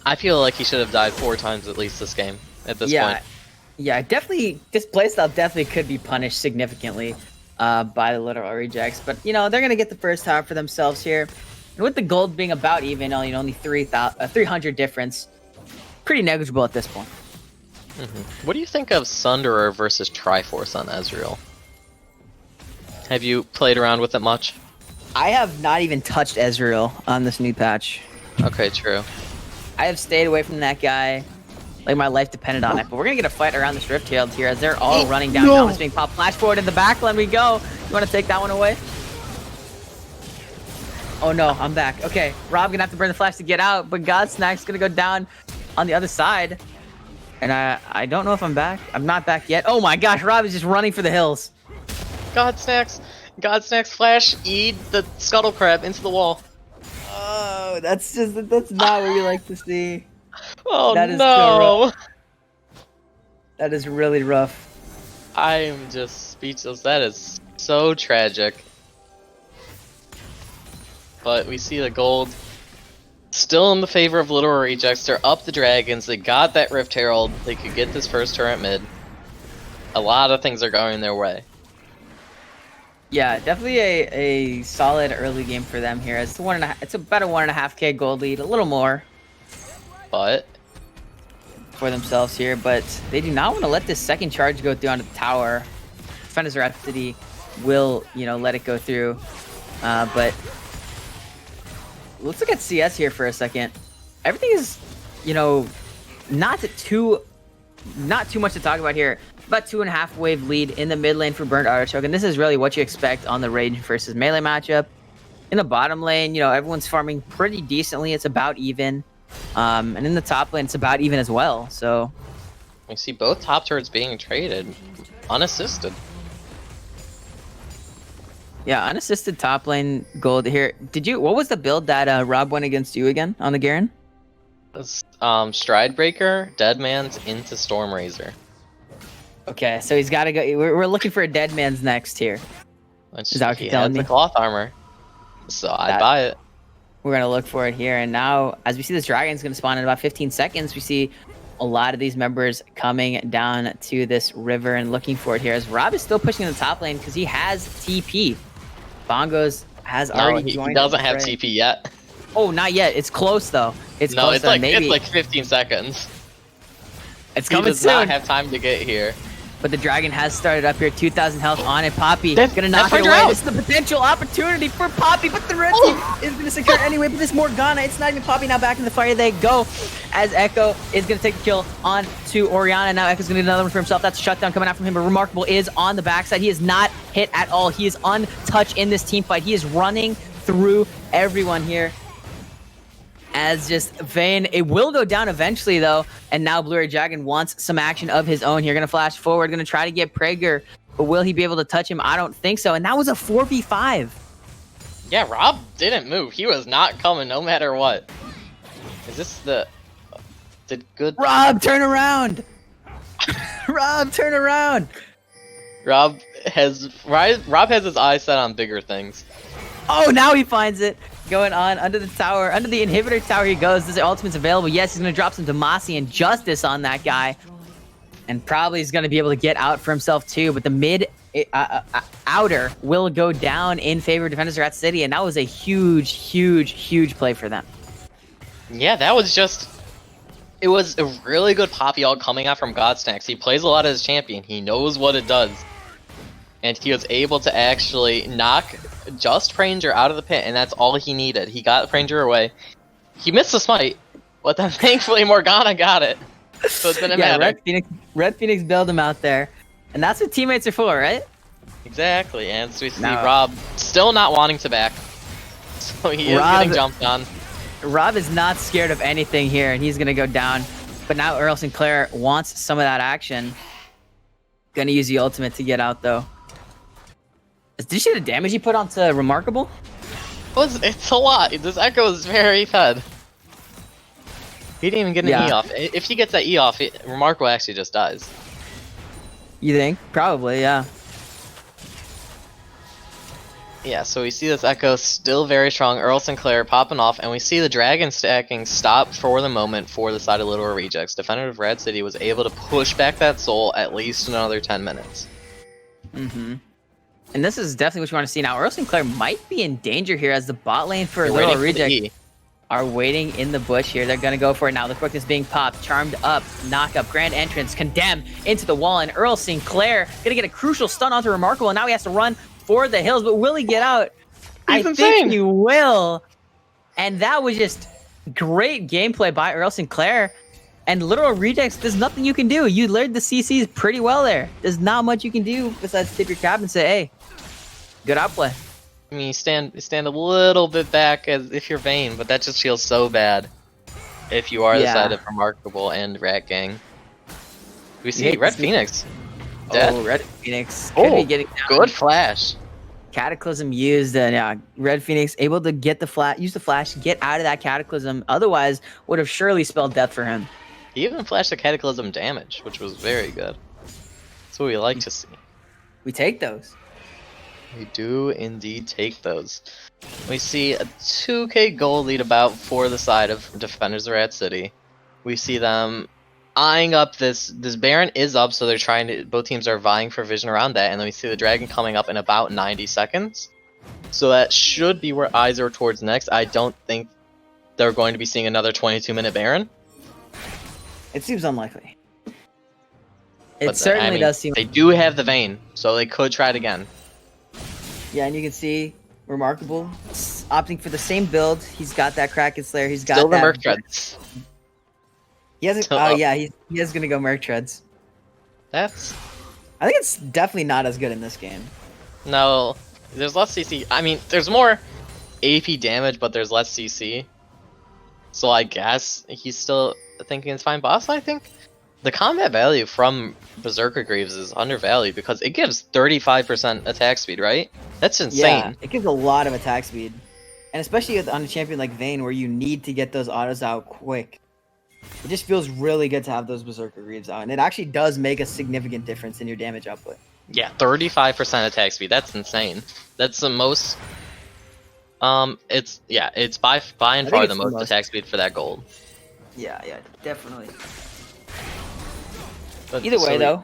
I feel like he should have died 4 times at least this game, at this point. Yeah, definitely, this playstyle definitely could be punished significantly by the literal rejects, but you know, they're gonna get the first tower for themselves here. And with the gold being about even, only 300 difference, pretty negligible at this point. What do you think of Sunderer versus Triforce on Ezreal? Have you played around with it much? I have not even touched Ezreal on this new patch. Okay, true. I have stayed away from that guy, like my life depended on it. But we're gonna get a fight around this Rift Herald here as they're all running down. Now it's being popped. Flash forward in the back. Let me go. You want to take that one away? Oh no, I'm back. Okay, Rob gonna have to burn the flash to get out, but Godsnack's gonna go down on the other side. And I don't know if I'm back. I'm not back yet. Oh my gosh, Rob is just running for the hills. Godsnack's flash E'd the Scuttle Crab into the wall. Oh, that's not what you like to see. Oh That is so no! rough. That is really rough. I am just speechless. That is so tragic. But we see the gold still in the favor of Literal Rejects. They're up the dragons. They got that Rift Herald. They could get this first turret mid. A lot of things are going their way. Yeah, definitely a solid early game for them here. It's about a 1.5K gold lead, a little more But for themselves here, but they do not want to let this second charge go through onto the tower. Defenders of Rat City will, let it go through. But let's look at CS here for a second. Everything is, not too much to talk about here. About 2.5 wave lead in the mid lane for Burnt Artichoke, and this is really what you expect on the Rage versus Melee matchup. In the bottom lane, everyone's farming pretty decently. It's about even. And in the top lane, it's about even as well. So we see both top turrets being traded unassisted. yeah, unassisted top lane gold here. What was the build that Rob went against you again on the Garen? Stridebreaker, Deadman's into Stormrazor. Okay, so he's got to go. We're looking for a dead man's next here. Which Is that what he you're telling has me? the cloth armor. So I'd buy it. We're going to look for it here. And now, as we see this dragon's going to spawn in about 15 seconds, we see a lot of these members coming down to this river and looking for it here. As Rob is still pushing in the top lane because he has TP. Bongos has already joined. He doesn't the have fray. TP yet. Oh, not yet. It's close, though. It's No, close, it's though. like Maybe. it's like 15 seconds. It's He coming does not soon. have time to get here. But the dragon has started up here. 2,000 health on it. Poppy That's- gonna knock that's it my away. drought. This is the potential opportunity for Poppy, but the red team is gonna secure it anyway. But this Morgana, it's not even Poppy. Now back in the fire they go, as Echo is gonna take the kill on to Orianna. Now Echo's gonna get another one for himself. That's a shutdown coming out from him. But Remarkable is on the backside. He is not hit at all. He is untouched in this team fight. He is running through everyone here. As just Vayne, it will go down eventually though, and now Blue-Ray Dragon wants some action of his own here. Gonna flash forward, gonna try to get Prager, but will he be able to touch him? I don't think so, and that was a 4v5. Yeah, Rob didn't move. He was not coming no matter what. Is this the good... Rob, turn around! Rob, turn around! Rob has his eyes set on bigger things. Oh, now he finds it. Going on under the tower, under the inhibitor tower he goes. This ultimate's available. Yes, he's going to drop some Demacia and Justice on that guy. And probably he's going to be able to get out for himself too. But the mid outer will go down in favor of Defenders Rat City, and that was a huge play for them. Yeah, that was just... It was a really good BuckILoL coming out from Godsnacks. He plays a lot as champion. He knows what it does. And he was able to actually knock just Pranger out of the pit, and that's all he needed. He got Pranger away. He missed the smite, but then thankfully Morgana got it. So it didn't matter. Red Phoenix bailed him out there. And that's what teammates are for, right? Exactly, and so we see Rob still not wanting to back. So he is getting jumped on. Rob is not scared of anything here, and he's going to go down. But now Earl Sinclair wants some of that action. Gonna use the ultimate to get out, though. Did you see the damage he put onto Remarkable? It's a lot. This Echo is very fed. He didn't even get an E off. If he gets that E off, Remarkable actually just dies. You think? Probably, yeah. Yeah, so we see this Echo still very strong, Earl Sinclair popping off, and we see the Dragon stacking stop for the moment for the side of Little Rejects. Defender of Red City was able to push back that soul at least another 10 minutes. Mm-hmm. And this is definitely what you want to see now. Earl Sinclair might be in danger here as the bot lane for Little Rejects are waiting in the bush here. They're going to go for it now. The quickness being popped, charmed up, knock up, grand entrance, condemn into the wall, and Earl Sinclair going to get a crucial stun onto Remarkable, and now he has to run for the hills, but will he get out? I think he will. And that was just great gameplay by Earl Sinclair. And Literal Rejects, there's nothing you can do. You learned the CCs pretty well there. There's not much you can do besides tip your cap and say, hey, good outplay. I mean, you stand a little bit back as if you're Vayne, but that just feels so bad if you are the side of Remarkable and Rat Gang. We see Red Phoenix. Death. Oh, Red Phoenix. Could be getting down. Good flash. Cataclysm used, and yeah, Red Phoenix able to get the use the flash, get out of that Cataclysm. Otherwise, would have surely spelled death for him. He even flashed the Cataclysm damage, which was very good. That's what we like to see. We take those. We do indeed take those. We see a 2k gold lead about for the side of Defenders of Rat City. We see them eyeing up this Baron is up, so they're trying to, both teams are vying for vision around that, and then we see the Dragon coming up in about 90 seconds. So that should be where eyes are towards next. I don't think they're going to be seeing another 22-minute Baron. It seems unlikely. It certainly does seem. They do have the Vayne, so they could try it again. Yeah, and you can see Remarkable opting for the same build. He's got that Kraken Slayer. He's got still the that Merc Treads. He hasn't. Oh yeah, he is gonna go Merc Treads. I think it's definitely not as good in this game. No, there's less CC. I mean, there's more AP damage, but there's less CC. So I guess he's still thinking it's fine. Boss, I think the combat value from Berserker Greaves is undervalued because it gives 35% attack speed, right? That's insane. Yeah, it gives a lot of attack speed. And especially on a champion like Vayne where you need to get those autos out quick. It just feels really good to have those Berserker Greaves out. And it actually does make a significant difference in your damage output. Yeah, 35% attack speed. That's insane. That's the most... it's by and far the most attack speed for that gold. Yeah, definitely. But either way, though,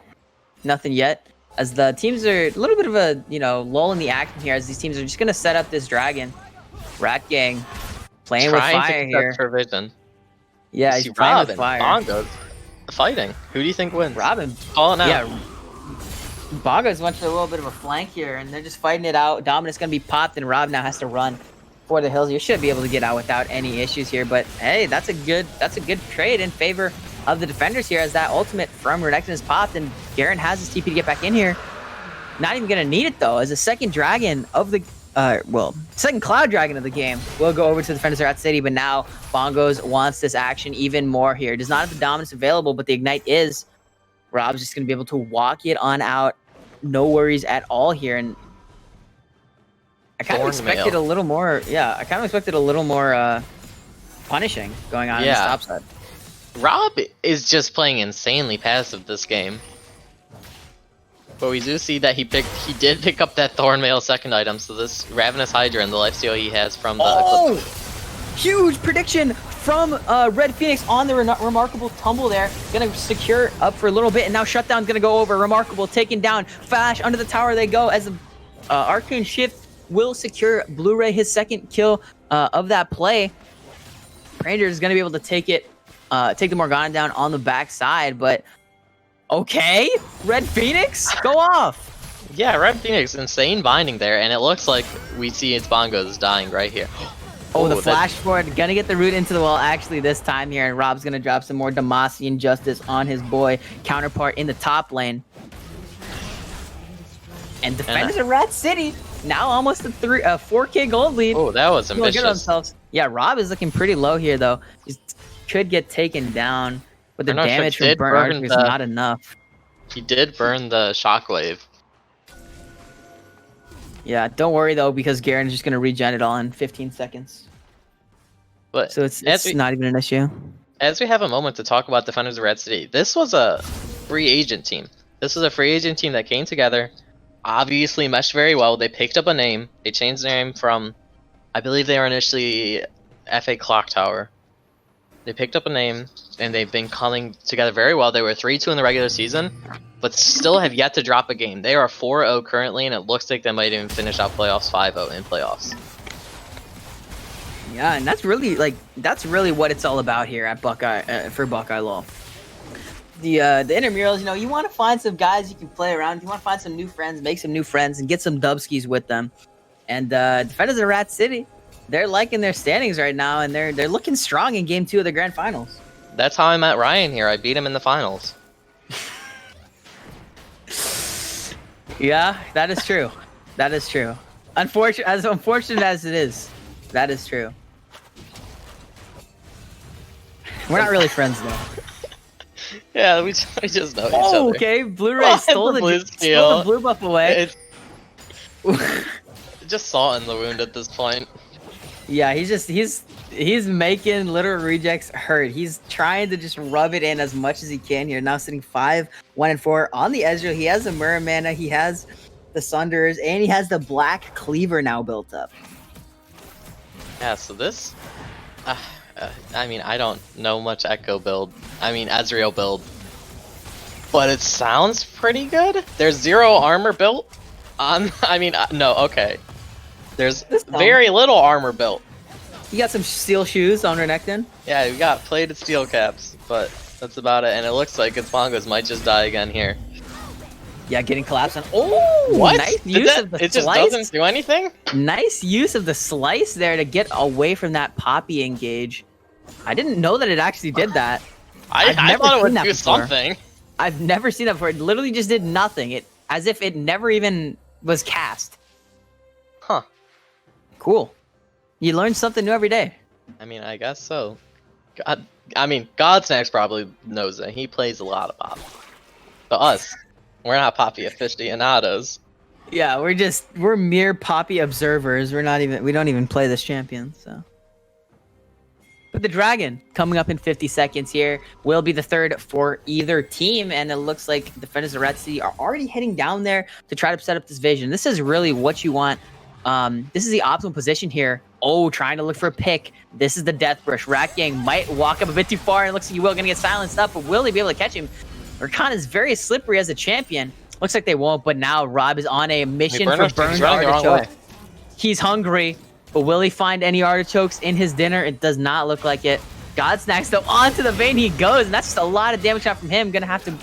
nothing yet. As the teams are a little bit of a, lull in the action here, as these teams are just going to set up this Dragon. Rat Gang playing with fire here. For vision. Yeah, he's playing with fire. Bongo's fighting. Who do you think wins? Robin. Call it now. Yeah. Bongo's went for a little bit of a flank here, and they're just fighting it out. Dominant's going to be popped, and Rob now has to run for the hills. You should be able to get out without any issues here, but hey, that's a good trade in favor of the defenders here as that ultimate from Renekton is popped, and Garen has his TP to get back in here. Not even going to need it, though, as the second dragon of the... second Cloud Dragon of the game will go over to the Defenders of Rat City, but now Bongos wants this action even more here. Does not have the dominance available, but the Ignite is. Rob's just going to be able to walk it on out. No worries at all here, and I kind of expected a little more... Yeah, I kind of expected a little more punishing going on in the top side. Rob is just playing insanely passive this game. But we do see that he did pick up that Thornmail second item, so this Ravenous Hydra and the lifesteal he has from the... Oh! Huge prediction from Red Phoenix on the remarkable tumble there. Gonna secure up for a little bit, and now Shutdown's gonna go over. Remarkable taken down. Flash under the tower they go as the Arcane Shift will secure Blu-ray his second kill of that play. Ranger is gonna be able to take the Morgana down on the backside, but okay, Red Phoenix, go off. Yeah, Red Phoenix, insane binding there, and it looks like we see its bongos dying right here. Oh, the flash forward, gonna get the root into the wall actually this time here, and Rob's gonna drop some more Demacian Justice on his boy counterpart in the top lane. And Defenders of Rat City, now almost a 4K gold lead. Oh, that was ambitious. Themselves. Yeah, Rob is looking pretty low here though. He could get taken down, but the damage from Burnt Archer is not enough. He did burn the shockwave. Yeah, don't worry though, because Garen's just gonna regen it all in 15 seconds. But so it's not even an issue. As we have a moment to talk about Defenders of Red City, this was a free agent team. This was a free agent team that came together, obviously meshed very well. They picked up a name. They changed their name from, I believe they were initially FA Clock Tower. They picked up a name, and they've been coming together very well. They were 3-2 in the regular season, but still have yet to drop a game. They are 4-0 currently, and it looks like they might even finish out playoffs 5-0 in playoffs. Yeah, and that's really what it's all about here at Buckeye for BuckILoL. The intramurals, you know, you want to find some guys you can play around. You want to find some new friends, make some new friends, and get some dubskis with them. And Defenders of Rat City, they're liking their standings right now, and they're looking strong in Game 2 of the Grand Finals. That's how I met Ryan here. I beat him in the finals. Yeah, that is true. That is true. As unfortunate as it is, that is true. We're not really friends though. Yeah, we just know each other. Oh, okay. Blu-ray stole the blue buff away. Just salt in the wound at this point. Yeah, he's making literal rejects hurt. He's trying to just rub it in as much as he can here. Now sitting 5-1-4 on the Ezreal. He has the Mirror Mana, he has the Sunders, and he has the Black Cleaver now built up. Yeah, so this, I mean, I don't know much Echo build. I mean, Ezreal build. But it sounds pretty good. There's 0 armor built on, no, okay. There's very little armor built. You got some steel shoes on Renekton? Yeah, we got plated steel caps, but that's about it. And it looks like its bongos might just die again here. Yeah, getting collapsed on. Oh, what? Nice use of the it slice. Just doesn't do anything? Nice use of the slice there to get away from that Poppy engage. I didn't know that it actually did that. I thought it would do something. I've never seen that before. It literally just did nothing. As if it never even was cast. Huh. Cool. You learn something new every day. I mean, I guess so. Godsnacks probably knows that. He plays a lot of Pop. But us, we're not Poppy aficionados. Yeah, we're mere Poppy observers. We don't even play this champion, so. But the Dragon, coming up in 50 seconds here, will be the third for either team, and it looks like Defenders of Red City are already heading down there to try to set up this vision. This is really what you want. This is the optimal position here. Oh, trying to look for a pick. This is the Death Brush. Rat Gang might walk up a bit too far, and it looks like Will gonna get silenced up, but will they be able to catch him? Rakan is very slippery as a champion. Looks like they won't, but now Rob is on a mission for burned artichoke. He's hungry, but will he find any artichokes in his dinner? It does not look like it. Godsnacks, though, onto the vein he goes, and that's just a lot of damage shot from him. Gonna have to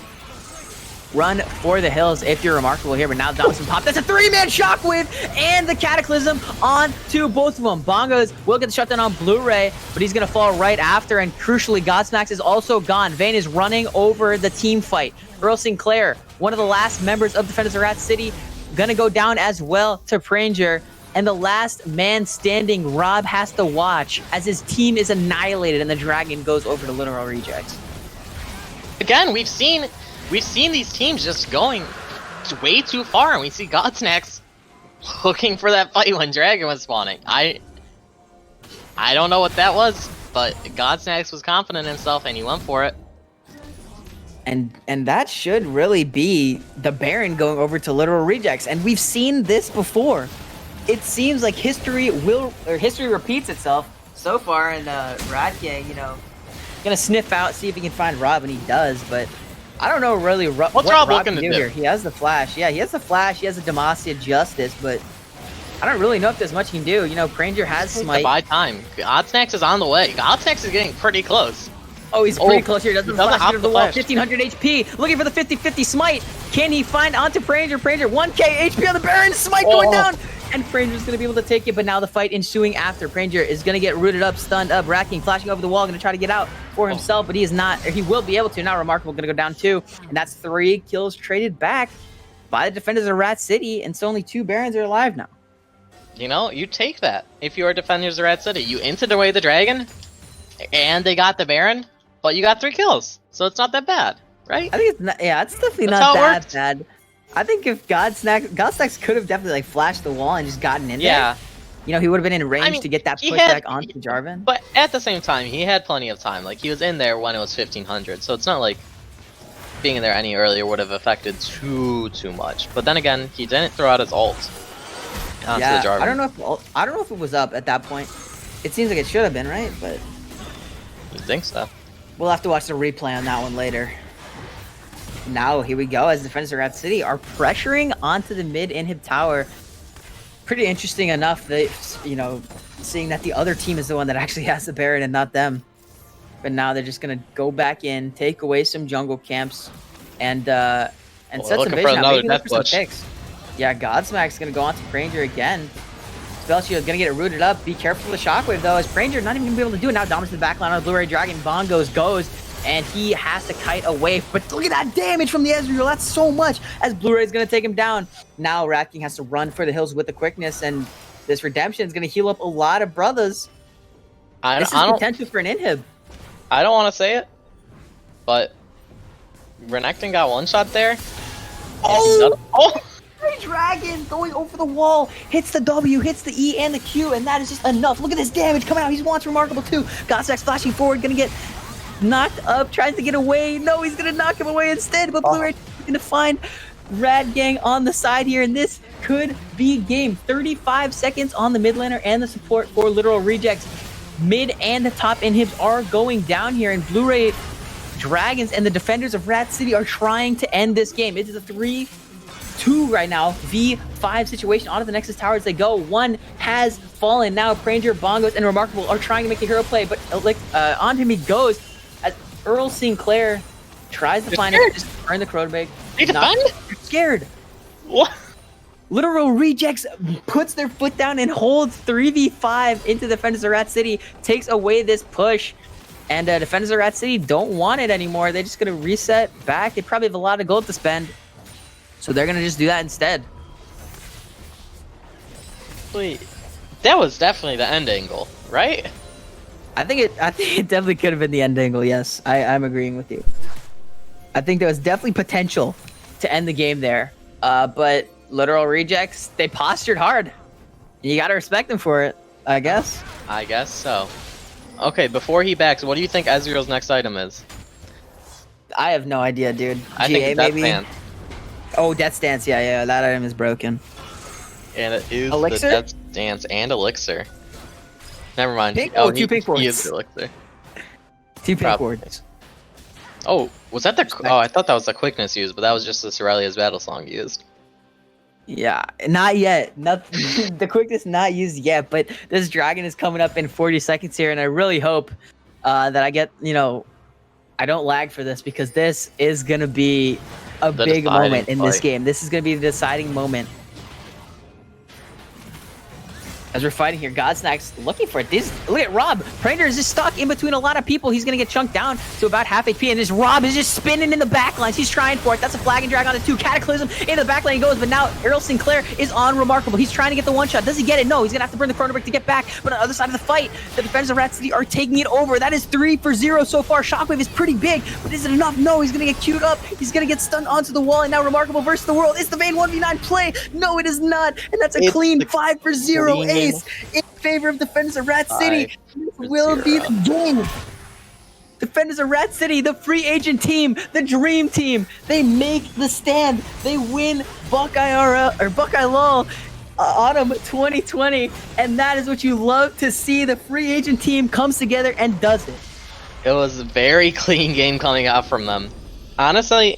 run for the hills if you're remarkable here, but now down some pop. That's a 3-man shockwave, and the Cataclysm on to both of them. Bongos will get the shutdown on Blu-ray, but he's gonna fall right after, and crucially, Godsnacks is also gone. Vayne is running over the team fight. Earl Sinclair, one of the last members of Defenders of Rat City, gonna go down as well to Pranger, and the last man standing, Rob has to watch as his team is annihilated and the Dragon goes over to literal rejects. Again, we've seen these teams just going way too far, and we see Godsnacks looking for that fight when Dragon was spawning. I don't know what that was, but Godsnacks was confident in himself, and he went for it. And that should really be the Baron going over to literal rejects, and we've seen this before. It seems like history repeats itself, so far, and Rat Gang, you know, gonna sniff out, see if he can find Rob, and he does, but I don't know really what Rob Rob looking can to do do? here. He has the flash. Yeah, he has the flash. He has the Demacia Justice, but I don't really know if there's much he can do. You know, Pranger has Smite. Buy time. Godsnax is on the way. Godsnax is getting pretty close. Oh, he's pretty close here. Doesn't doesn't flash hop into the the wall. flash. 1500 HP. Looking for the 50-50 Smite. Can he find onto Pranger? Pranger, 1k HP on the Baron. Smite going down. And Pranger's going to be able to take it, but now the fight ensuing after. Pranger is going to get rooted up, stunned up, racking, flashing over the wall, going to try to get out for himself, but he is not, or he will be able to. Now Remarkable going to go down 2, and that's 3 kills traded back by the defenders of Rat City, and so only 2 Barons are alive now. You know, you take that if you are defenders of Rat City. You inted away the dragon, and they got the Baron, but you got 3 kills, so it's not that bad, right? I think it's not, yeah, it's definitely That's not how it that works. bad. I think if Godsnax could have definitely like flashed the wall and just gotten in Yeah. there. You know, he would have been in range mean, to get that he push had- back onto Jarvan. But at the same time, he had plenty of time. Like, he was in there when it was 1500, so it's not like being in there any earlier would have affected too much. But then again, he didn't throw out his ult onto Yeah, the Jarvan. I don't know if it was up at that point. It seems like it should have been, right? But You think so? we'll have to watch the replay on that one later. Now, here we go, as defenders of Rat City are pressuring onto the mid inhib tower. Pretty interesting enough that, you know, seeing that the other team is the one that actually has the Baron and not them. But now they're just going to go back in, take away some jungle camps, and set some looking for vision out. another Maybe look death for some push. picks. Yeah, Godsmack's going to go on to Pranger again. Spellshield's gonna get it rooted up. Be careful with the shockwave though, as Pranger not even gonna be able to do it now. Dominance in the backline on the Blu-ray Dragon. Bongos goes, and he has to kite away. But look at that damage from the Ezreal. That's so much, as Blu-ray's gonna take him down. Now Rat King has to run for the hills with the quickness, and this redemption is gonna heal up a lot of brothers. This is potential for an inhib. I don't want to say it, but Renekton got one shot there. Oh! Oh! Dragon going over the wall, hits the W, hits the E and the Q, and that is just enough. Look at this damage coming out. He wants Remarkable too. Godsmack's flashing forward, gonna get knocked up, tries to get away. No, he's gonna knock him away instead, but Blu-ray is gonna find Rad Gang on the side here, and this could be game. 35 seconds on the mid laner and the support for Literal Rejects. Mid and the top inhibs are going down here, and Blu-ray Dragons and the defenders of Rat City are trying to end this game. It is a 3-2 right now, V5 situation. Onto the Nexus Tower as they go. One has fallen. Now Pranger, Bongos, and Remarkable are trying to make the hero play, but on him he goes as Earl Sinclair tries to find it, just turn the Crowbag. They defend? Scared. What? Literal Rejects puts their foot down and holds 3v5 into Defenders of Rat City, takes away this push. And Defenders of Rat City don't want it anymore. They're just going to reset back. They probably have a lot of gold to spend. So they're going to just do that instead. Wait, that was definitely the end angle, right? I think it definitely could have been the end angle, yes. I'm agreeing with you. I think there was definitely potential to end the game there. But Literal Rejects, they postured hard. You got to respect them for it, I guess. I guess so. Okay, before he backs, what do you think Ezreal's next item is? I have no idea, dude. I GA think Death maybe? Stance. Oh, Death Stance. Yeah, that item is broken. And it is Elixir? the Death Stance and Elixir. Never mind. Pink? Oh, two pink He wards. is the Elixir. 2 pink Probably. wards. Oh, was that the... Oh, I thought that was the quickness used, but that was just the Cerelia's battle song used. Yeah, not yet. Nothing. The quickness not used yet, but this dragon is coming up in 40 seconds here, and I really hope that I get, I don't lag for this, because this is going to be a The big deciding moment in this fight. game. This is going to be the deciding moment. As we're fighting here, Godsnack's looking for it. Look at Rob. Pranger is just stuck in between a lot of people. He's going to get chunked down to about half HP, and this Rob is just spinning in the backlines. He's trying for it. That's a flag and drag on the 2. Cataclysm into the backline he goes, but now Earl Sinclair is on Remarkable. He's trying to get the one shot. Does he get it? No, he's going to have to burn the chrono break to get back, but on the other side of the fight, the defenders of Rat City are taking it over. That is 3 for 0 so far. Shockwave is pretty big, but is it enough? No, he's going to get queued up. He's going to get stunned onto the wall, and now Remarkable versus the world. It's the Vayne 1v9 play. No, it is not, and that's a It's clean the 5 for 0 clean ace in favor of Defenders of Rat City. This will be the game. Defenders of Rat City, the free agent team, the dream team. They make the stand. They win BuckIRL or BuckILoL. Autumn 2020, and that is what you love to see. The free agent team comes together and does it. It was a very clean game coming out from them. Honestly,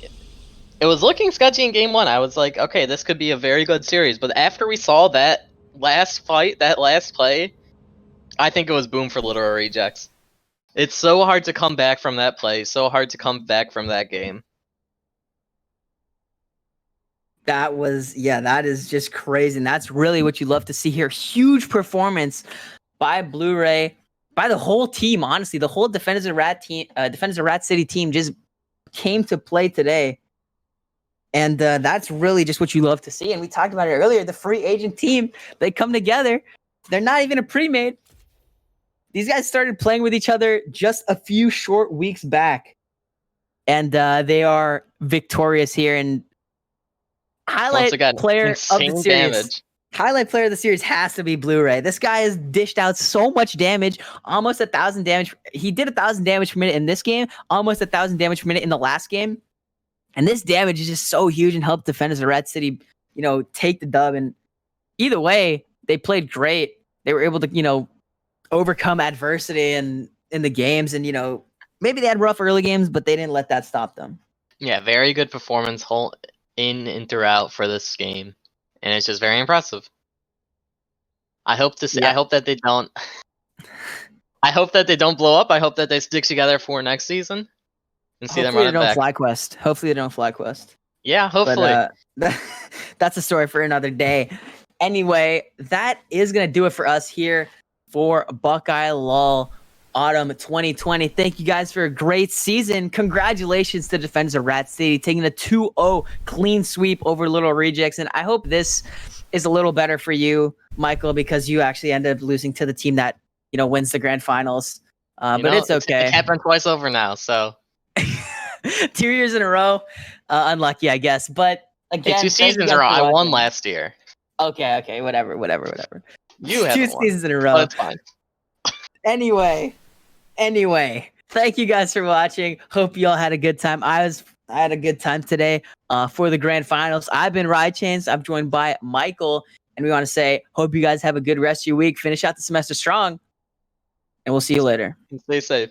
it was looking sketchy in game 1. I was like, okay, this could be a very good series. But after we saw that last fight, that last play, I think it was boom for Literal Rejects. It's so hard to come back from that play, so hard to come back from that game. That is just crazy. And that's really what you love to see here. Huge performance by Blu-ray, by the whole team, honestly. The whole Defenders of Rat City team just came to play today. And that's really just what you love to see. And we talked about it earlier. The free agent team, they come together. They're not even a pre-made. These guys started playing with each other just a few short weeks back. And they are victorious here. And highlight player of the series. Damage. Highlight player of the series has to be Blu-ray. This guy has dished out so much damage, almost 1,000 damage. He did 1,000 damage per minute in this game, almost 1,000 damage per minute in the last game. And this damage is just so huge and helped Defenders of Rat City, take the dub. And either way, they played great. They were able to, overcome adversity in the games. And, maybe they had rough early games, but they didn't let that stop them. Yeah, very good performance in and throughout for this game. And it's just very impressive. I hope to see. Yeah. I hope that they don't. I hope that they don't blow up. I hope that they stick together for next season and see them run back. Hopefully they don't fly quest. Yeah, hopefully. But, that's a story for another day. Anyway, that is gonna do it for us here for BuckILoL Autumn 2020. Thank you guys for a great season. Congratulations to Defenders of Rat City taking a 2-0 clean sweep over Little Rejects. And I hope this is a little better for you, Michael, because you actually ended up losing to the team that, wins the grand finals. But it's okay. It happened twice over now, so 2 years in a row. Unlucky, I guess. But again, 2 seasons in a row. I won last year. Okay, whatever. You have 2 seasons in a row. That's fine. Anyway, thank you guys for watching. Hope you all had a good time. I had a good time today for the grand finals. I've been RideChains. I'm joined by Michael, and we want to say, hope you guys have a good rest of your week. Finish out the semester strong, and we'll see you later. Stay safe.